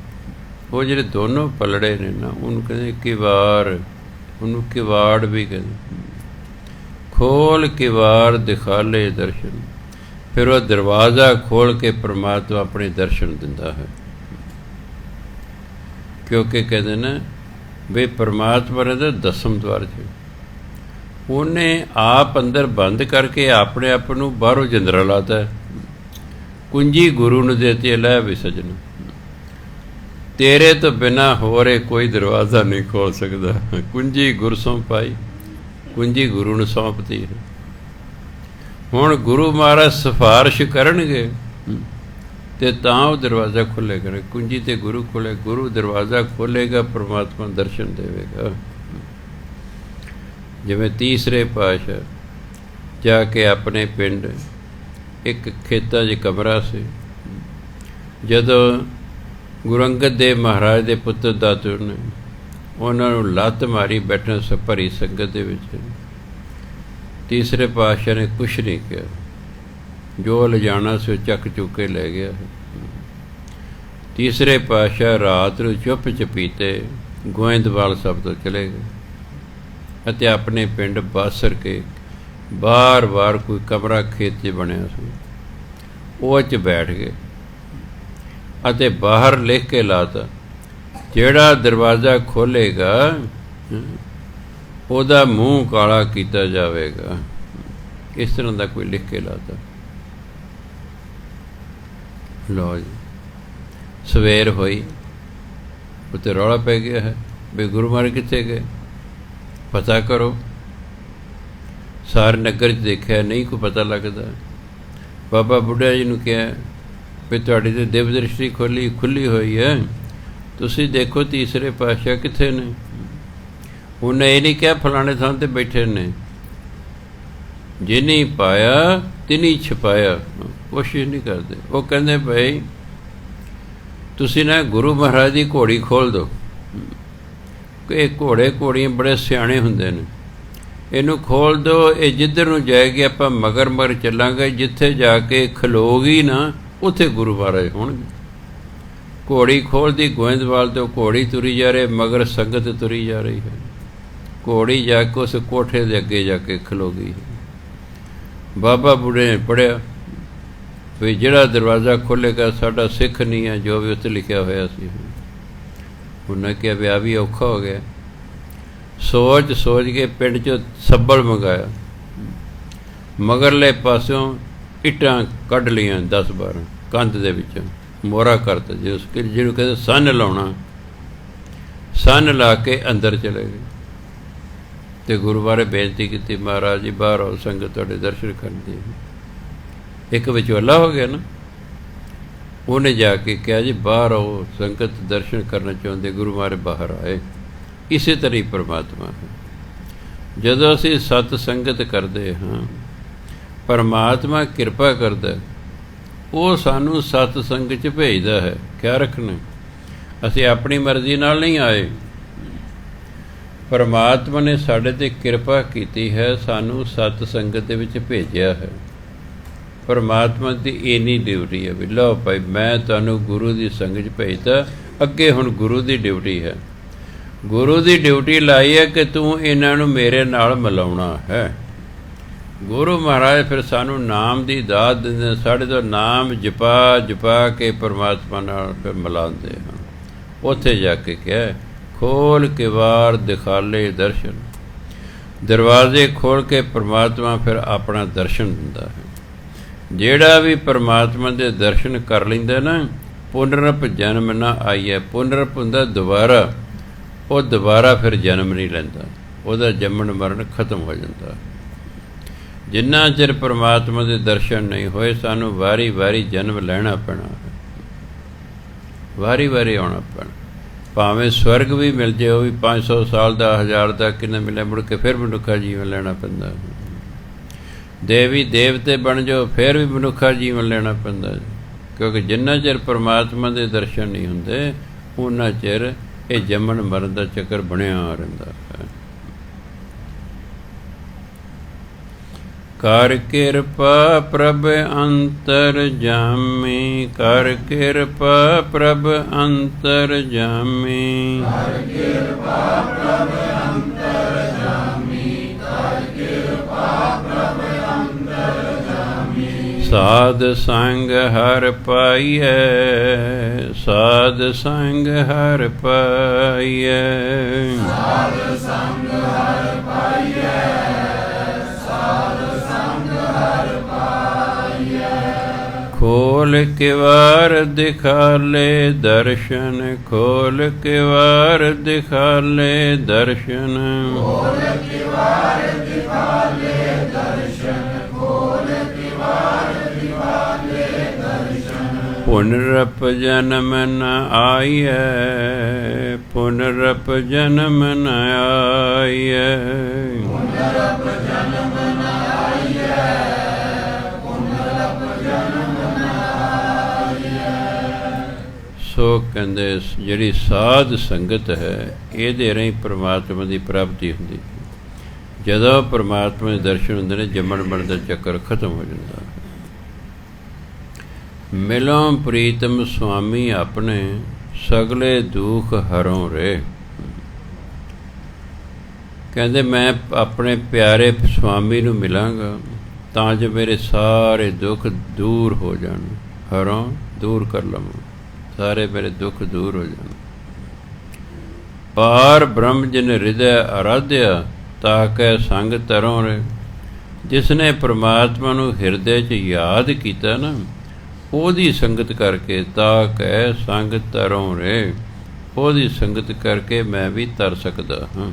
ਉਹ ਜਿਹੜੇ ਦੋਨੋਂ ਪੱਲੜੇ ਨੇ ਨਾ, ਉਹਨੂੰ ਕਹਿੰਦੇ ਕਿਵਾਰ, ਉਹਨੂੰ ਕਿਵਾੜ ਵੀ ਕਹਿੰਦੇ। ਖੋਲ ਕਿਵਾਰ ਦਿਖਾਲੇ ਦਰਸ਼ਨ, ਫਿਰ ਉਹ ਦਰਵਾਜ਼ਾ ਖੋਲ੍ਹ ਕੇ ਪਰਮਾਤਮਾ ਆਪਣੇ ਦਰਸ਼ਨ ਦਿੰਦਾ ਹੈ। ਕਿਉਂਕਿ ਕਹਿੰਦੇ ਨਾ ਵੀ ਪਰਮਾਤਮਾ ਰਹਿੰਦਾ 10ਮ ਦੁਆਰ 'ਚ, ਉਹਨੇ ਆਪ ਅੰਦਰ ਬੰਦ ਕਰਕੇ ਆਪਣੇ ਆਪ ਨੂੰ ਬਾਹਰੋਂ ਜਿੰਦਰਾ ਲਾਤਾ। ਕੁੰਜੀ ਗੁਰੂ ਨੂੰ ਦੇਤੀ, ਲੈ ਵੀ ਸਜਣ, ਤੇਰੇ ਤੋਂ ਬਿਨਾਂ ਹੋਰ ਕੋਈ ਦਰਵਾਜ਼ਾ ਨਹੀਂ ਖੋਲ੍ਹ ਸਕਦਾ। ਕੁੰਜੀ ਗੁਰ ਸੌਂ ਪਾਈ, ਕੁੰਜੀ ਗੁਰੂ ਨੂੰ ਸੌਂਪਤੀ ਹੈ। ਹੁਣ ਗੁਰੂ ਮਹਾਰਾਜ ਸਿਫਾਰਿਸ਼ ਕਰਨਗੇ ਅਤੇ ਤਾਂ ਉਹ ਦਰਵਾਜ਼ਾ ਖੁੱਲ੍ਹੇਗਾ। ਕੁੰਜੀ ਤੇ ਗੁਰੂ ਖੋਲ੍ਹੇ, ਗੁਰੂ ਦਰਵਾਜ਼ਾ ਖੋਲ੍ਹੇਗਾ, ਪਰਮਾਤਮਾ ਦਰਸ਼ਨ ਦੇਵੇਗਾ। ਜਿਵੇਂ ਤੀਸਰੇ ਪਾਤਸ਼ਾਹ ਜਾ ਕੇ ਆਪਣੇ ਪਿੰਡ ਇੱਕ ਖੇਤਾਂ 'ਚ ਕਮਰਾ ਸੀ, ਜਦੋਂ ਗੁਰੂ ਅੰਗਦ ਦੇਵ ਮਹਾਰਾਜ ਦੇ ਪੁੱਤਰ ਦਾਤੂਰ ਨੇ ਉਹਨਾਂ ਨੂੰ ਲੱਤ ਮਾਰੀ ਬੈਠਣ ਭਰੀ ਸੰਗਤ ਦੇ ਵਿੱਚ, ਤੀਸਰੇ ਪਾਤਸ਼ਾਹ ਨੇ ਕੁਛ ਨਹੀਂ ਕਿਹਾ। ਜੋ ਲਿਜਾਣਾ ਸੀ ਉਹ ਚੱਕ ਚੁੱਕ ਕੇ ਲੈ ਗਿਆ। ਤੀਸਰੇ ਪਾਤਸ਼ਾਹ ਰਾਤ ਨੂੰ ਚੁੱਪ ਚਪੀਤੇ ਗੋਇੰਦਵਾਲ ਸਾਹਿਬ ਤੋਂ ਚਲੇ ਗਏ ਅਤੇ ਆਪਣੇ ਪਿੰਡ ਬਾਸਰ ਕੇ ਬਾਰ-ਬਾਰ ਕੋਈ ਕਮਰਾ ਖੇਤ 'ਚ ਬਣਿਆ ਸੀ, ਉਹ 'ਚ ਬੈਠ ਗਏ ਅਤੇ ਬਾਹਰ ਲਿਖ ਕੇ ਲਾਤਾ, ਜਿਹੜਾ ਦਰਵਾਜ਼ਾ ਖੋਲ੍ਹੇਗਾ ਉਹਦਾ ਮੂੰਹ ਕਾਲਾ ਕੀਤਾ ਜਾਵੇਗਾ। ਇਸ ਤਰ੍ਹਾਂ ਦਾ ਕੋਈ ਲਿਖ ਕੇ ਲਾਤਾ। ਲਓ ਜੀ, ਸਵੇਰ ਹੋਈ, ਉੱਤੇ ਰੌਲਾ ਪੈ ਗਿਆ ਹੈ ਵੀ ਗੁਰੂ ਮਹਾਰਾਜ ਕਿੱਥੇ ਗਏ, ਪਤਾ ਕਰੋ। ਸਾਰੇ ਨਗਰ 'ਚ ਦੇਖਿਆ, ਨਹੀਂ ਕੋਈ ਪਤਾ ਲੱਗਦਾ। ਬਾਬਾ ਬੁੱਢਾ ਜੀ ਨੂੰ ਕਿਹਾ ਵੀ ਤੁਹਾਡੀ ਤਾਂ ਦਿਵ ਦ੍ਰਿਸ਼ਟੀ ਖੁੱਲ੍ਹੀ ਹੋਈ ਹੈ, ਤੁਸੀਂ ਦੇਖੋ ਤੀਸਰੇ ਪਾਤਸ਼ਾਹ ਕਿੱਥੇ ਨੇ। ਉਹਨੇ ਇਹ ਨਹੀਂ ਕਿਹਾ ਫਲਾਣੇ ਥਾਂ 'ਤੇ ਬੈਠੇ ਨੇ, ਜਿਹਨੇ ਪਾਇਆ ਤਿਨੀ ਛਪਾਇਆ, ਕੋਸ਼ਿਸ਼ ਨਹੀਂ ਕਰਦੇ। ਉਹ ਕਹਿੰਦੇ ਭਾਈ ਤੁਸੀਂ ਨਾ ਗੁਰੂ ਮਹਾਰਾਜ ਦੀ ਘੋੜੀ ਖੋਲ੍ਹ ਦਿਓ, ਕਿ ਇਹ ਘੋੜੇ ਘੋੜੀਆਂ ਬੜੇ ਸਿਆਣੇ ਹੁੰਦੇ ਨੇ, ਇਹਨੂੰ ਖੋਲ੍ਹ ਦਿਓ, ਇਹ ਜਿੱਧਰ ਨੂੰ ਜਾਏਗੀ ਆਪਾਂ ਮਗਰ ਚੱਲਾਂਗੇ, ਜਿੱਥੇ ਜਾ ਕੇ ਖਲੋਗੀ ਨਾ ਉੱਥੇ ਗੁਰੂ ਮਹਾਰਾਜ ਹੋਣਗੇ। ਘੋੜੀ ਖੋਲ੍ਹਦੀ ਗੋਇੰਦਵਾਲ ਤੋਂ, ਘੋੜੀ ਤੁਰੀ ਜਾ ਰਹੀ, ਮਗਰ ਸੰਗਤ ਤੁਰੀ ਜਾ ਰਹੀ ਹੈ। ਘੋੜੀ ਜਾ ਕੇ ਉਸ ਕੋਠੇ ਦੇ ਅੱਗੇ ਜਾ ਕੇ ਖਲੋ ਗਈ। ਬਾਬਾ ਬੁੱਢੇ ਨੇ ਪੜ੍ਹਿਆ ਵੀ ਜਿਹੜਾ ਦਰਵਾਜ਼ਾ ਖੋਲ੍ਹੇਗਾ ਸਾਡਾ ਸਿੱਖ ਨਹੀਂ ਹੈ, ਜੋ ਵੀ ਉੱਥੇ ਲਿਖਿਆ ਹੋਇਆ ਸੀ। ਉਹਨਾਂ ਕਿਹਾ ਵੀ ਆ ਵੀ ਔਖਾ ਹੋ ਗਿਆ। ਸੋਚ ਕੇ ਪਿੰਡ 'ਚੋਂ ਸੱਬਲ ਮੰਗਾਇਆ, ਮਗਰਲੇ ਪਾਸਿਓਂ ਇੱਟਾਂ ਕੱਢ ਲਈਆਂ 10-12 ਕੰਧ ਦੇ ਵਿੱਚੋਂ, ਮੋਹਰਾ ਕਰਤਾ ਜਿਹਨੂੰ ਕਹਿੰਦੇ ਸੰਨ ਲਾਉਣਾ, ਸੰਨ ਲਾ ਕੇ ਅੰਦਰ ਚਲੇ ਗਏ ਅਤੇ ਗੁਰੂ ਬਾਰੇ ਬੇਨਤੀ ਕੀਤੀ, ਮਹਾਰਾਜ ਜੀ ਬਾਹਰ ਆਓ, ਸੰਗਤ ਤੁਹਾਡੇ ਦਰਸ਼ਨ ਕਰਦੀ। ਇੱਕ ਵਿਚੋਲਾ ਹੋ ਗਿਆ ਨਾ, ਉਹਨੇ ਜਾ ਕੇ ਕਿਹਾ ਜੀ ਬਾਹਰ ਆਓ, ਸੰਗਤ ਦਰਸ਼ਨ ਕਰਨਾ ਚਾਹੁੰਦੇ, ਗੁਰੂ ਮਹਾਰਾਜ ਬਾਹਰ ਆਏ। ਇਸੇ ਤਰ੍ਹਾਂ ਹੀ ਪਰਮਾਤਮਾ ਹੈ। ਜਦੋਂ ਅਸੀਂ ਸਤ ਸੰਗਤ ਕਰਦੇ ਹਾਂ, ਪਰਮਾਤਮਾ ਕਿਰਪਾ ਕਰਦਾ, ਉਹ ਸਾਨੂੰ ਸਤ ਸੰਗਤ 'ਚ ਭੇਜਦਾ ਹੈ। ਖਿਆਲ ਰੱਖਣਾ, ਅਸੀਂ ਆਪਣੀ ਮਰਜ਼ੀ ਨਾਲ ਨਹੀਂ ਆਏ, ਪਰਮਾਤਮਾ ਨੇ ਸਾਡੇ 'ਤੇ ਕਿਰਪਾ ਕੀਤੀ ਹੈ, ਸਾਨੂੰ ਸਤ ਸੰਗਤ ਦੇ ਵਿੱਚ ਭੇਜਿਆ ਹੈ। ਪਰਮਾਤਮਾ ਦੀ ਇੰਨੀ ਡਿਊਟੀ ਹੈ ਵੀ ਲਓ ਭਾਈ ਮੈਂ ਤੁਹਾਨੂੰ ਗੁਰੂ ਦੀ ਸੰਗਤ 'ਚ ਭੇਜਦਾ, ਅੱਗੇ ਹੁਣ ਗੁਰੂ ਦੀ ਡਿਊਟੀ ਹੈ। ਗੁਰੂ ਦੀ ਡਿਊਟੀ ਲਾਈ ਹੈ ਕਿ ਤੂੰ ਇਹਨਾਂ ਨੂੰ ਮੇਰੇ ਨਾਲ ਮਿਲਾਉਣਾ ਹੈ। ਗੁਰੂ ਮਹਾਰਾਜ ਫਿਰ ਸਾਨੂੰ ਨਾਮ ਦੀ ਦਾਤ ਦਿੰਦੇ, ਸਾਡੇ ਤੋਂ ਨਾਮ ਜਪਾ ਕੇ ਪਰਮਾਤਮਾ ਨਾਲ ਫਿਰ ਮਿਲਾਉਂਦੇ ਹਨ। ਉੱਥੇ ਜਾ ਕੇ ਕਿਹਾ ਖੋਲ ਕੇ ਵਾਰ ਦਿਖਾਲੇ ਦਰਸ਼ਨ, ਦਰਵਾਜ਼ੇ ਖੋਲ੍ਹ ਕੇ ਪਰਮਾਤਮਾ ਫਿਰ ਆਪਣਾ ਦਰਸ਼ਨ ਦਿੰਦਾ ਹੈ। ਜਿਹੜਾ ਵੀ ਪਰਮਾਤਮਾ ਦੇ ਦਰਸ਼ਨ ਕਰ ਲੈਂਦਾ ਨਾ, ਪੁਨਰਪ ਜਨਮ ਨਾ ਆਈਏ। ਪੁਨਰਪ ਹੁੰਦਾ ਦੁਬਾਰਾ, ਉਹ ਦੁਬਾਰਾ ਫਿਰ ਜਨਮ ਨਹੀਂ ਲੈਂਦਾ, ਉਹਦਾ ਜੰਮਣ ਮਰਨ ਖਤਮ ਹੋ ਜਾਂਦਾ। ਜਿੰਨਾ ਚਿਰ ਪਰਮਾਤਮਾ ਦੇ ਦਰਸ਼ਨ ਨਹੀਂ ਹੋਏ, ਸਾਨੂੰ ਵਾਰੀ ਵਾਰੀ ਜਨਮ ਲੈਣਾ ਪੈਣਾ, ਵਾਰੀ ਵਾਰੀ ਆਉਣਾ ਪੈਣਾ। ਭਾਵੇਂ ਸਵਰਗ ਵੀ ਮਿਲ ਜਾਏ, ਉਹ ਵੀ 500 ਸਾਲ ਦਾ, 1000 ਦਾ, ਕਿੰਨਾ ਮਿਲਿਆ, ਮੁੜ ਕੇ ਫਿਰ ਮਨੁੱਖਾ ਜੀਵਨ ਲੈਣਾ ਪੈਂਦਾ। ਦੇਵੀ ਦੇਵਤੇ ਬਣ ਜਾਓ, ਫਿਰ ਵੀ ਮਨੁੱਖਾ ਜੀਵਨ ਲੈਣਾ ਪੈਂਦਾ, ਕਿਉਂਕਿ ਜਿੰਨਾ ਚਿਰ ਪਰਮਾਤਮਾ ਦੇ ਦਰਸ਼ਨ ਨਹੀਂ ਹੁੰਦੇ, ਉਹਨਾਂ ਚਿਰ ਇਹ ਜੰਮਣ ਮਰਨ ਦਾ ਚੱਕਰ ਬਣਿਆ ਰਹਿੰਦਾ ਹੈ। ਕਰ ਕਿਰਪਾ ਪ੍ਰਭ ਅੰਤਰ ਜਾਮੀ, ਕਰ ਕਿਰਪਾ ਪ੍ਰਭ ਅੰਤਰ ਜਾਮੀ, ਕਰ ਕਿਰਪਾ ਪ੍ਰਭ ਅੰਤਰ ਜਾਮੀ, ਕਰ ਕਿਰਪਾ ਪ੍ਰਭ ਅੰਤਰ ਜਾਮੀ। ਸਾਧ ਸੰਗ ਹਰ ਪਾਈਐ, ਸਾਧ ਸੰਗ ਹਰ ਪਾਈਐ, ਸਾਧ ਸੰਗ ਹਰ ਪਾਈਐ, ਖੋਲ ਕੇ ਵਾਰ ਦਿਖਾਲੇ ਦਰਸ਼ਨ, ਖੋਲ ਕੇ ਵਾਰ ਦਿਖਾਲੇ ਦਰਸ਼ਨ, ਖੋਲ ਕੇ ਵਾਰ ਦਿਖਾਲੇ ਦਰਸ਼ਨ, ਖੋਲ ਕੇ ਵਾਰ ਦਿਖਾਲੇ ਦਰਸ਼ਨ। ਪੁਨਰਪ ਜਨਮ ਨ ਆਈਐ, ਪੁਨਰਪ ਜਨਮ ਨ ਆਈਐ, ਪੁਨਰਪ ਜਨਮ ਨ ਆਈਐ, ਸੋ ਕਹਿੰਦੇ ਜਿਹੜੀ ਸਾਧ ਸੰਗਤ ਹੈ, ਇਹਦੇ ਰਾਹੀਂ ਪਰਮਾਤਮਾ ਦੀ ਪ੍ਰਾਪਤੀ ਹੁੰਦੀ। ਜਦੋਂ ਪਰਮਾਤਮਾ ਦੇ ਦਰਸ਼ਨ ਹੁੰਦੇ ਨੇ, ਜੰਮਣ ਮਰਨ ਦਾ ਚੱਕਰ ਖਤਮ ਹੋ ਜਾਂਦਾ। ਮਿਲੋਂ ਪ੍ਰੀਤਮ ਸੁਆਮੀ ਆਪਣੇ, ਸਗਲੇ ਦੁੱਖ ਹਰੋਂ ਰੇ। ਕਹਿੰਦੇ ਮੈਂ ਆਪਣੇ ਪਿਆਰੇ ਸੁਆਮੀ ਨੂੰ ਮਿਲਾਂਗਾ ਤਾਂ ਜੋ ਮੇਰੇ ਸਾਰੇ ਦੁੱਖ ਦੂਰ ਹੋ ਜਾਣ, ਹਰੋਂ ਦੂਰ ਕਰ ਲਵਾਂ, ਸਾਰੇ ਮੇਰੇ ਦੁੱਖ ਦੂਰ ਹੋ ਜਾਣ। ਪਾਰ ਬ੍ਰਹਮ ਜਿਨ ਹਿਰਦੈ ਆਰਾਧਿਆ, ਤਾਕੈ ਸੰਗ ਤਰੋਂ ਰੇ। ਜਿਸ ਨੇ ਪਰਮਾਤਮਾ ਨੂੰ ਹਿਰਦੇ 'ਚ ਯਾਦ ਕੀਤਾ ਨਾ, ਉਹਦੀ ਸੰਗਤ ਕਰਕੇ, ਤਾਕੈ ਸੰਗ ਤਰੋਂ ਰੇ, ਉਹਦੀ ਸੰਗਤ ਕਰਕੇ ਮੈਂ ਵੀ ਤਰ ਸਕਦਾ ਹਾਂ।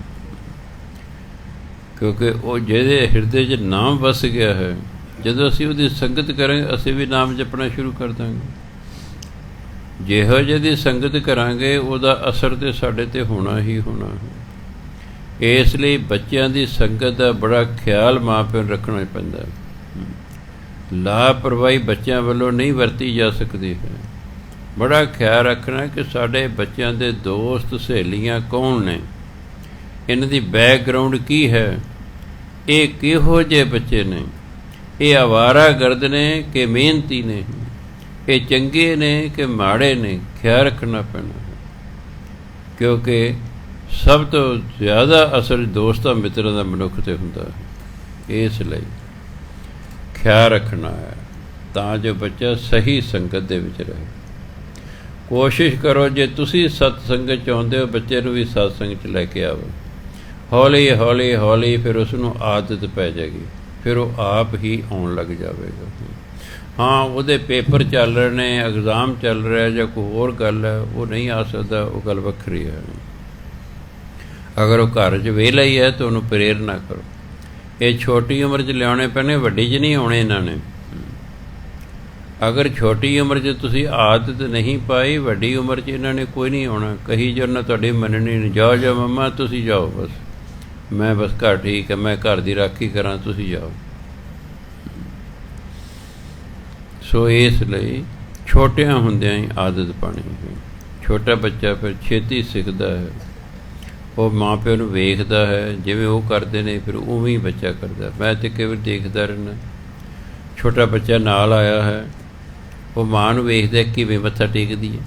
ਕਿਉਂਕਿ ਉਹ ਜਿਹਦੇ ਹਿਰਦੇ 'ਚ ਨਾਮ ਵਸ ਗਿਆ ਹੈ, ਜਦੋਂ ਅਸੀਂ ਉਹਦੀ ਸੰਗਤ ਕਰਾਂਗੇ, ਅਸੀਂ ਵੀ ਨਾਮ ਜਪਣਾ ਸ਼ੁਰੂ ਕਰ ਦਾਂਗੇ। ਜਿਹੋ ਜਿਹੀ ਸੰਗਤ ਕਰਾਂਗੇ, ਉਹਦਾ ਅਸਰ ਤਾਂ ਸਾਡੇ 'ਤੇ ਹੋਣਾ ਹੀ ਹੋਣਾ ਹੈ। ਇਸ ਲਈ ਬੱਚਿਆਂ ਦੀ ਸੰਗਤ ਦਾ ਬੜਾ ਖਿਆਲ ਮਾਂ ਪਿਓ ਨੂੰ ਰੱਖਣਾ ਪੈਂਦਾ। ਲਾਪਰਵਾਹੀ ਬੱਚਿਆਂ ਵੱਲੋਂ ਨਹੀਂ ਵਰਤੀ ਜਾ ਸਕਦੀ ਹੈ। ਬੜਾ ਖਿਆਲ ਰੱਖਣਾ ਕਿ ਸਾਡੇ ਬੱਚਿਆਂ ਦੇ ਦੋਸਤ ਸਹੇਲੀਆਂ ਕੌਣ ਨੇ, ਇਹਨਾਂ ਦੀ ਬੈਕਗਰਾਊਂਡ ਕੀ ਹੈ, ਇਹ ਕਿਹੋ ਜਿਹੇ ਬੱਚੇ ਨੇ, ਇਹ ਅਵਾਰਾਗਰਦ ਨੇ ਕਿ ਮਿਹਨਤੀ ਨੇ, ਇਹ ਚੰਗੇ ਨੇ ਕਿ ਮਾੜੇ ਨੇ। ਖਿਆਲ ਰੱਖਣਾ ਪੈਣਾ, ਕਿਉਂਕਿ ਸਭ ਤੋਂ ਜ਼ਿਆਦਾ ਅਸਰ ਦੋਸਤਾਂ ਮਿੱਤਰਾਂ ਦਾ ਮਨੁੱਖ 'ਤੇ ਹੁੰਦਾ ਹੈ। ਇਸ ਲਈ ਖਿਆਲ ਰੱਖਣਾ ਹੈ ਤਾਂ ਜੋ ਬੱਚਾ ਸਹੀ ਸੰਗਤ ਦੇ ਵਿੱਚ ਰਹੇ। ਕੋਸ਼ਿਸ਼ ਕਰੋ, ਜੇ ਤੁਸੀਂ ਸਤ ਸੰਗਤ ਚਾਹੁੰਦੇ ਹੋ, ਬੱਚੇ ਨੂੰ ਵੀ ਸਤ ਸੰਗਤ 'ਚ ਲੈ ਕੇ ਆਵੋ। ਹੌਲੀ ਹੌਲੀ ਹੌਲੀ ਫਿਰ ਉਸ ਨੂੰ ਆਦਤ ਪੈ ਜਾਏਗੀ, ਫਿਰ ਉਹ ਆਪ ਹੀ ਆਉਣ ਲੱਗ ਜਾਵੇਗਾ। ਹਾਂ, ਉਹਦੇ ਪੇਪਰ ਚੱਲ ਰਹੇ ਨੇ, ਐਗਜ਼ਾਮ ਚੱਲ ਰਿਹਾ ਜਾਂ ਕੋਈ ਹੋਰ ਗੱਲ ਹੈ, ਉਹ ਨਹੀਂ ਆ ਸਕਦਾ, ਉਹ ਗੱਲ ਵੱਖਰੀ ਹੈ। ਅਗਰ ਉਹ ਘਰ 'ਚ ਵਿਹਲਾ ਹੀ ਹੈ ਤਾਂ ਉਹਨੂੰ ਪ੍ਰੇਰਨਾ ਕਰੋ। ਇਹ ਛੋਟੀ ਉਮਰ 'ਚ ਲਿਆਉਣੇ ਪੈਣੇ, ਵੱਡੀ 'ਚ ਨਹੀਂ ਆਉਣੇ ਇਹਨਾਂ ਨੇ। ਅਗਰ ਛੋਟੀ ਉਮਰ 'ਚ ਤੁਸੀਂ ਆਦਤ ਨਹੀਂ ਪਾਈ, ਵੱਡੀ ਉਮਰ 'ਚ ਇਹਨਾਂ ਨੇ ਕੋਈ ਨਹੀਂ ਆਉਣਾ। ਕਹੀ ਜੋ ਨਾ ਤੁਹਾਡੀ ਮੰਨਣੀ ਨਹੀਂ, ਜਾਓ ਜਾਓ ਮੰਮਾ ਤੁਸੀਂ ਜਾਓ, ਬਸ ਮੈਂ ਬਸ ਘਰ ਠੀਕ ਹੈ, ਮੈਂ ਘਰ ਦੀ ਰਾਖੀ ਕਰਾਂ, ਤੁਸੀਂ ਜਾਓ। ਸੋ ਇਸ ਲਈ ਛੋਟਿਆਂ ਹੁੰਦਿਆਂ ਹੀ ਆਦਤ ਪਾਣੀ ਹੈ। ਛੋਟਾ ਬੱਚਾ ਫਿਰ ਛੇਤੀ ਸਿੱਖਦਾ ਹੈ, ਉਹ ਮਾਂ ਪਿਓ ਨੂੰ ਵੇਖਦਾ ਹੈ, ਜਿਵੇਂ ਉਹ ਕਰਦੇ ਨੇ ਫਿਰ ਉਵੇਂ ਹੀ ਬੱਚਾ ਕਰਦਾ। ਮੈਂ ਤਾਂ ਕਈ ਵਾਰ ਦੇਖਦਾ ਰਹਿੰਦਾ, ਛੋਟਾ ਬੱਚਾ ਨਾਲ ਆਇਆ ਹੈ, ਉਹ ਮਾਂ ਨੂੰ ਵੇਖਦਾ ਕਿਵੇਂ ਮੱਥਾ ਟੇਕਦੀ ਹੈ,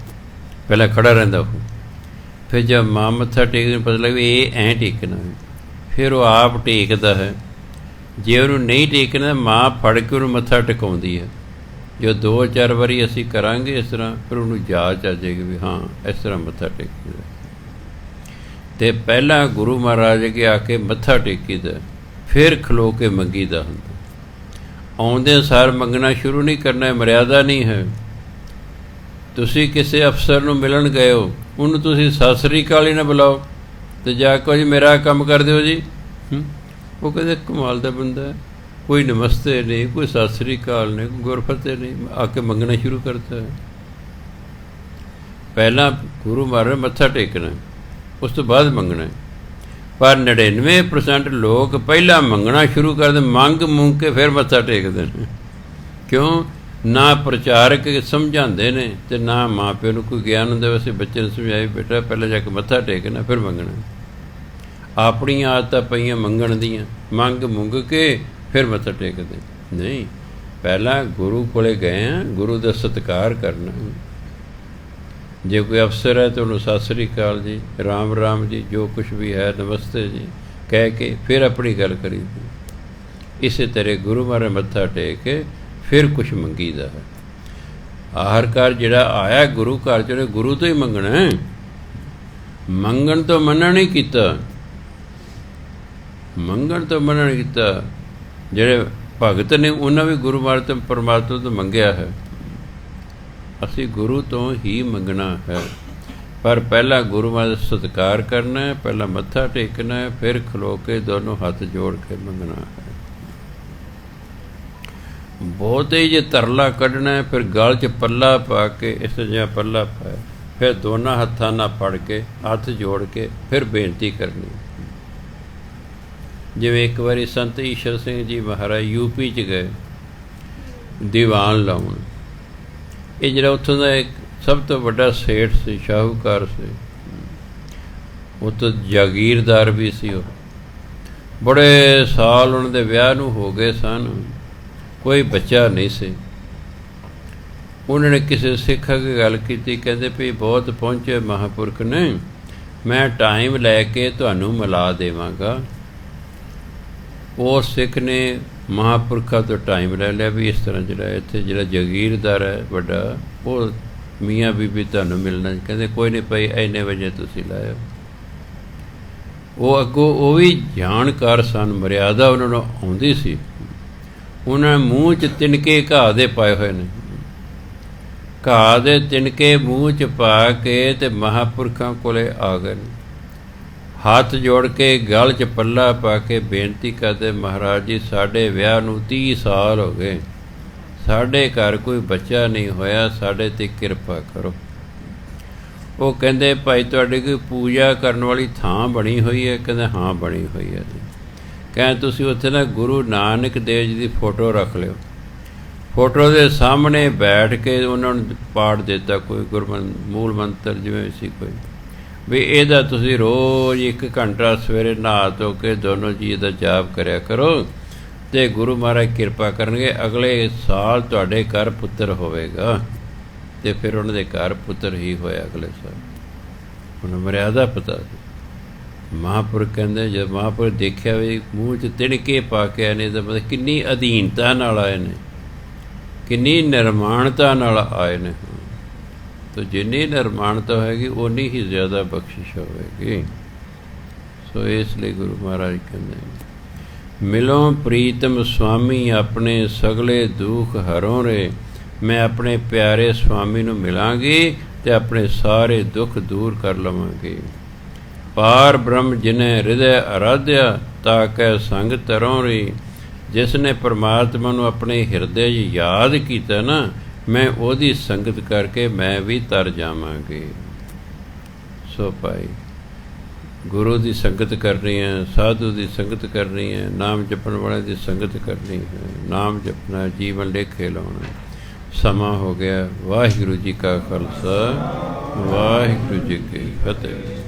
ਪਹਿਲਾਂ ਖੜ੍ਹਾ ਰਹਿੰਦਾ ਉਹ, ਫਿਰ ਜਦ ਮਾਂ ਮੱਥਾ ਟੇਕਦੀ ਪਤਾ ਲੱਗ ਵੀ ਇਹ ਐਂ ਟੇਕਣਾ ਹੈ, ਫਿਰ ਉਹ ਆਪ ਟੇਕਦਾ ਹੈ। ਜੇ ਉਹਨੂੰ ਨਹੀਂ ਟੇਕਣਾ, ਮਾਂ ਫੜ ਕੇ ਉਹਨੂੰ ਮੱਥਾ ਟਿਕਾਉਂਦੀ ਹੈ। ਜੋ 2-4 ਵਾਰੀ ਅਸੀਂ ਕਰਾਂਗੇ ਇਸ ਤਰ੍ਹਾਂ, ਫਿਰ ਉਹਨੂੰ ਜਾਚ ਆ ਜਾਏਗੀ ਵੀ ਹਾਂ ਇਸ ਤਰ੍ਹਾਂ ਮੱਥਾ ਟੇਕੀਦਾ। ਅਤੇ ਪਹਿਲਾਂ ਗੁਰੂ ਮਹਾਰਾਜ ਅੱਗੇ ਆ ਕੇ ਮੱਥਾ ਟੇਕੀਦਾ, ਫਿਰ ਖਲੋ ਕੇ ਮੰਗੀਦਾ ਹੁੰਦਾ। ਆਉਂਦੇ ਸਾਰ ਮੰਗਣਾ ਸ਼ੁਰੂ ਨਹੀਂ ਕਰਨਾ, ਮਰਿਆਦਾ ਨਹੀਂ ਹੈ। ਤੁਸੀਂ ਕਿਸੇ ਅਫਸਰ ਨੂੰ ਮਿਲਣ ਗਏ ਹੋ, ਉਹਨੂੰ ਤੁਸੀਂ ਸਤਿ ਸ੍ਰੀ ਅਕਾਲ ਹੀ ਨਾ ਬੁਲਾਓ ਅਤੇ ਜਾ ਕੇ ਜੀ ਮੇਰਾ ਕੰਮ ਕਰ ਦਿਓ ਜੀ। ਉਹ ਕਹਿੰਦੇ ਕਮਾਲ ਦਾ ਬੰਦਾ ਹੈ, ਕੋਈ ਨਮਸਤੇ ਨਹੀਂ, ਕੋਈ ਸਤਿ ਸ੍ਰੀ ਅਕਾਲ ਨਹੀਂ, ਕੋਈ ਗੁਰਫਤਿਹ ਨਹੀਂ, ਆ ਕੇ ਮੰਗਣਾ ਸ਼ੁਰੂ ਕਰਤਾ ਹੈ। ਪਹਿਲਾਂ ਗੁਰੂ ਮਹਾਰਾਜ ਮੱਥਾ ਟੇਕਣਾ, ਉਸ ਤੋਂ ਬਾਅਦ ਮੰਗਣਾ। ਪਰ 99% ਲੋਕ ਪਹਿਲਾਂ ਮੰਗਣਾ ਸ਼ੁਰੂ ਕਰਦੇ, ਮੰਗ ਕੇ ਫਿਰ ਮੱਥਾ ਟੇਕਦੇ ਨੇ। ਕਿਉਂ? ਨਾ ਪ੍ਰਚਾਰਕ ਸਮਝਾਉਂਦੇ ਨੇ ਅਤੇ ਨਾ ਮਾਂ ਪਿਓ ਨੂੰ ਕੋਈ ਗਿਆਨ ਹੁੰਦਾ। ਵੈਸੇ ਬੱਚੇ ਨੂੰ ਸਮਝਾਏ ਬੇਟਾ ਪਹਿਲਾਂ ਜਾ ਕੇ ਮੱਥਾ ਟੇਕਣਾ, ਫਿਰ ਮੰਗਣਾ। ਆਪਣੀਆਂ ਆਦਤਾਂ ਪਈਆਂ ਮੰਗਣ ਦੀਆਂ, ਮੰਗ ਕੇ ਫਿਰ ਮੱਥਾ ਟੇਕਦੇ ਨਹੀਂ। ਪਹਿਲਾਂ ਗੁਰੂ ਕੋਲੇ ਗਏ ਹਾਂ, ਗੁਰੂ ਦਾ ਸਤਿਕਾਰ ਕਰਨਾ। ਜੇ ਕੋਈ ਅਫਸਰ ਹੈ ਤਾਂ ਉਹਨੂੰ ਸਤਿ ਸ੍ਰੀ ਅਕਾਲ ਜੀ, ਰਾਮ ਰਾਮ ਜੀ, ਜੋ ਕੁਛ ਵੀ ਹੈ, ਨਮਸਤੇ ਜੀ ਕਹਿ ਕੇ ਫਿਰ ਆਪਣੀ ਗੱਲ ਕਰੀਦੀ। ਇਸੇ ਤਰ੍ਹਾਂ ਗੁਰੂ ਮਹਾਰਾਜ ਮੱਥਾ ਟੇਕ ਕੇ ਫਿਰ ਕੁਛ ਮੰਗੀਦਾ ਹੈ। ਆਖਰਕਾਰ ਜਿਹੜਾ ਆਇਆ ਗੁਰੂ ਘਰ 'ਚ, ਉਹਨੇ ਗੁਰੂ ਤੋਂ ਹੀ ਮੰਗਣਾ ਹੈ। ਮੰਗਣ ਤੋਂ ਮਨਾ ਨਹੀਂ ਕੀਤਾ, ਮੰਗਣ ਤੋਂ ਮਨਾ ਨਹੀਂ ਕੀਤਾ। ਜਿਹੜੇ ਭਗਤ ਨੇ ਉਹਨਾਂ ਵੀ ਗੁਰੂ ਮਹਾਰਾਜ ਤੋਂ ਪਰਮਾਤਮਾ ਤੋਂ ਮੰਗਿਆ ਹੈ। ਅਸੀਂ ਗੁਰੂ ਤੋਂ ਹੀ ਮੰਗਣਾ ਹੈ, ਪਰ ਪਹਿਲਾਂ ਗੁਰੂ ਮਹਾਰਾਜ ਦਾ ਸਤਿਕਾਰ ਕਰਨਾ ਹੈ, ਪਹਿਲਾਂ ਮੱਥਾ ਟੇਕਣਾ ਹੈ, ਫਿਰ ਖਲੋ ਕੇ ਦੋਨੋਂ ਹੱਥ ਜੋੜ ਕੇ ਮੰਗਣਾ ਹੈ। ਬਹੁਤੇ ਜੇ ਤਰਲਾ ਕੱਢਣਾ ਹੈ, ਫਿਰ ਗਲ 'ਚ ਪੱਲਾ ਪਾ ਕੇ, ਇਸ ਜਿਹਾ ਪੱਲਾ ਪਾਇਆ, ਫਿਰ ਦੋਨਾਂ ਹੱਥਾਂ ਨਾਲ ਫੜ ਕੇ ਹੱਥ ਜੋੜ ਕੇ ਫਿਰ ਬੇਨਤੀ ਕਰਨੀ। ਜਿਵੇਂ ਇੱਕ ਵਾਰੀ ਸੰਤ ਈਸ਼ਰ ਸਿੰਘ ਜੀ ਮਹਾਰਾਜ ਯੂਪੀ 'ਚ ਗਏ ਦੀਵਾਨ ਲਾਉਣ। ਇਹ ਜਿਹੜਾ ਉੱਥੋਂ ਦਾ ਇੱਕ ਸਭ ਤੋਂ ਵੱਡਾ ਸੇਠ ਸੀ, ਸ਼ਾਹੂਕਾਰ ਸੀ, ਉਹ ਤੋਂ ਜਾਗੀਰਦਾਰ ਵੀ ਸੀ। ਉਹ ਬੜੇ ਸਾਲ ਉਹਨਾਂ ਦੇ ਵਿਆਹ ਨੂੰ ਹੋ ਗਏ ਸਨ, ਕੋਈ ਬੱਚਾ ਨਹੀਂ ਸੀ। ਉਹਨਾਂ ਨੇ ਕਿਸੇ ਸਿੱਖ ਅੱਗੇ ਗੱਲ ਕੀਤੀ, ਕਹਿੰਦੇ ਵੀ ਬਹੁਤ ਪਹੁੰਚੇ ਮਹਾਂਪੁਰਖ ਨੇ, ਮੈਂ ਟਾਈਮ ਲੈ ਕੇ ਤੁਹਾਨੂੰ ਮਿਲਾ ਦੇਵਾਂਗਾ। ਉਹ ਸਿੱਖ ਨੇ ਮਹਾਂਪੁਰਖਾਂ ਤੋਂ ਟਾਈਮ ਲੈ ਲਿਆ ਵੀ ਇਸ ਤਰ੍ਹਾਂ ਜਿਹੜਾ ਇੱਥੇ ਜਿਹੜਾ ਜਾਗੀਰਦਾਰ ਹੈ ਵੱਡਾ, ਉਹ ਮੀਆਂ ਬੀਬੀ ਤੁਹਾਨੂੰ ਮਿਲਣਾ। ਕਹਿੰਦੇ ਕੋਈ ਨਹੀਂ ਭਾਈ, ਇੰਨੇ ਵਜੇ ਤੁਸੀਂ ਲਾਇਓ। ਉਹ ਅੱਗੋਂ ਉਹ ਵੀ ਜਾਣਕਾਰ ਸਨ, ਮਰਿਆਦਾ ਉਹਨਾਂ ਨੂੰ ਆਉਂਦੀ ਸੀ। ਉਹਨਾਂ ਮੂੰਹ 'ਚ ਤਿਨਕੇ ਘਾਹ ਦੇ ਪਾਏ ਹੋਏ ਨੇ, ਘਾਹ ਦੇ ਤਿਨਕੇ ਮੂੰਹ 'ਚ ਪਾ ਕੇ ਅਤੇ ਮਹਾਂਪੁਰਖਾਂ ਕੋਲੇ ਆ ਗਏ ਨੇ। ਹੱਥ ਜੋੜ ਕੇ ਗਲ 'ਚ ਪੱਲਾ ਪਾ ਕੇ ਬੇਨਤੀ ਕਰਦੇ, ਮਹਾਰਾਜ ਜੀ ਸਾਡੇ ਵਿਆਹ ਨੂੰ 30 ਸਾਲ ਹੋ ਗਏ, ਸਾਡੇ ਘਰ ਕੋਈ ਬੱਚਾ ਨਹੀਂ ਹੋਇਆ, ਸਾਡੇ 'ਤੇ ਕਿਰਪਾ ਕਰੋ। ਉਹ ਕਹਿੰਦੇ ਭਾਈ ਤੁਹਾਡੀ ਕੋਈ ਪੂਜਾ ਕਰਨ ਵਾਲੀ ਥਾਂ ਬਣੀ ਹੋਈ ਹੈ? ਕਹਿੰਦੇ ਹਾਂ ਬਣੀ ਹੋਈ ਹੈ। ਕਹਿੰਦੇ ਤੁਸੀਂ ਉੱਥੇ ਨਾ ਗੁਰੂ ਨਾਨਕ ਦੇਵ ਜੀ ਦੀ ਫੋਟੋ ਰੱਖ ਲਿਓ। ਫੋਟੋ ਦੇ ਸਾਹਮਣੇ ਬੈਠ ਕੇ ਉਹਨਾਂ ਨੂੰ ਪਾਠ ਦਿੱਤਾ, ਕੋਈ ਮੂਲ ਮੰਤਰ ਜਿਵੇਂ ਸੀ ਕੋਈ, ਵੀ ਇਹਦਾ ਤੁਸੀਂ ਰੋਜ਼ 1 ਘੰਟਾ ਸਵੇਰੇ ਨਹਾ ਧੋ ਕੇ ਦੋਨੋਂ ਜੀ ਦਾ ਜਾਪ ਕਰਿਆ ਕਰੋ, ਅਤੇ ਗੁਰੂ ਮਹਾਰਾਜ ਕਿਰਪਾ ਕਰਨਗੇ, ਅਗਲੇ ਸਾਲ ਤੁਹਾਡੇ ਘਰ ਪੁੱਤਰ ਹੋਵੇਗਾ। ਅਤੇ ਫਿਰ ਉਹਨਾਂ ਦੇ ਘਰ ਪੁੱਤਰ ਹੀ ਹੋਇਆ ਅਗਲੇ ਸਾਲ। ਉਹਨੂੰ ਮਰਿਆਦਾ ਪਤਾ ਸੀ। ਮਹਾਂਪੁਰਖ ਕਹਿੰਦੇ ਜਦ ਮਹਾਂਪੁਰਖ ਦੇਖਿਆ ਵੀ ਮੂੰਹ 'ਚ ਤਿਣਕੇ ਪਾ ਕੇ ਆਏ ਨੇ, ਤਾਂ ਮਤਲਬ ਕਿੰਨੀ ਅਧੀਨਤਾ ਨਾਲ ਆਏ ਨੇ, ਕਿੰਨੀ ਨਿਰਮਾਣਤਾ ਨਾਲ ਆਏ ਨੇ। ਤਾਂ ਜਿੰਨੀ ਨਿਰਮਾਣਤਾ ਹੋਏਗੀ ਓਨੀ ਹੀ ਜ਼ਿਆਦਾ ਬਖਸ਼ਿਸ਼ ਹੋਵੇਗੀ। ਸੋ ਇਸ ਲਈ ਗੁਰੂ ਮਹਾਰਾਜ ਕਹਿੰਦੇ ਮਿਲੋ ਪ੍ਰੀਤਮ ਸੁਆਮੀ ਆਪਣੇ ਸਗਲੇ ਦੁੱਖ ਹਰੋਂ ਰੇ। ਮੈਂ ਆਪਣੇ ਪਿਆਰੇ ਸੁਆਮੀ ਨੂੰ ਮਿਲਾਂਗੀ ਅਤੇ ਆਪਣੇ ਸਾਰੇ ਦੁੱਖ ਦੂਰ ਕਰ ਲਵਾਂਗੇ। ਪਾਰ ਬ੍ਰਹਮ ਜਿਨੇ ਹਿਰਦੈ ਅਰਾਧਿਆ ਤਾ ਕਹਿ ਸੰਗ ਤਰੋਂ ਰੀ। ਜਿਸ ਨੇ ਪਰਮਾਤਮਾ ਨੂੰ ਆਪਣੇ ਹਿਰਦੇ 'ਚ ਯਾਦ ਕੀਤਾ ਨਾ, ਮੈਂ ਉਹਦੀ ਸੰਗਤ ਕਰਕੇ ਮੈਂ ਵੀ ਤਰ ਜਾਵਾਂਗੇ। ਸੋ ਭਾਈ ਗੁਰੂ ਦੀ ਸੰਗਤ ਕਰਨੀ ਹੈ, ਸਾਧੂ ਦੀ ਸੰਗਤ ਕਰਨੀ ਹੈ, ਨਾਮ ਜਪਣ ਵਾਲੇ ਦੀ ਸੰਗਤ ਕਰਨੀ ਹੈ। ਨਾਮ ਜਪਣਾ, ਜੀਵਨ ਲੇਖੇ ਲਾਉਣਾ। ਸਮਾਂ ਹੋ ਗਿਆ। ਵਾਹਿਗੁਰੂ ਜੀ ਕਾ ਖਾਲਸਾ, ਵਾਹਿਗੁਰੂ ਜੀ ਕੀ ਫਤਿਹ।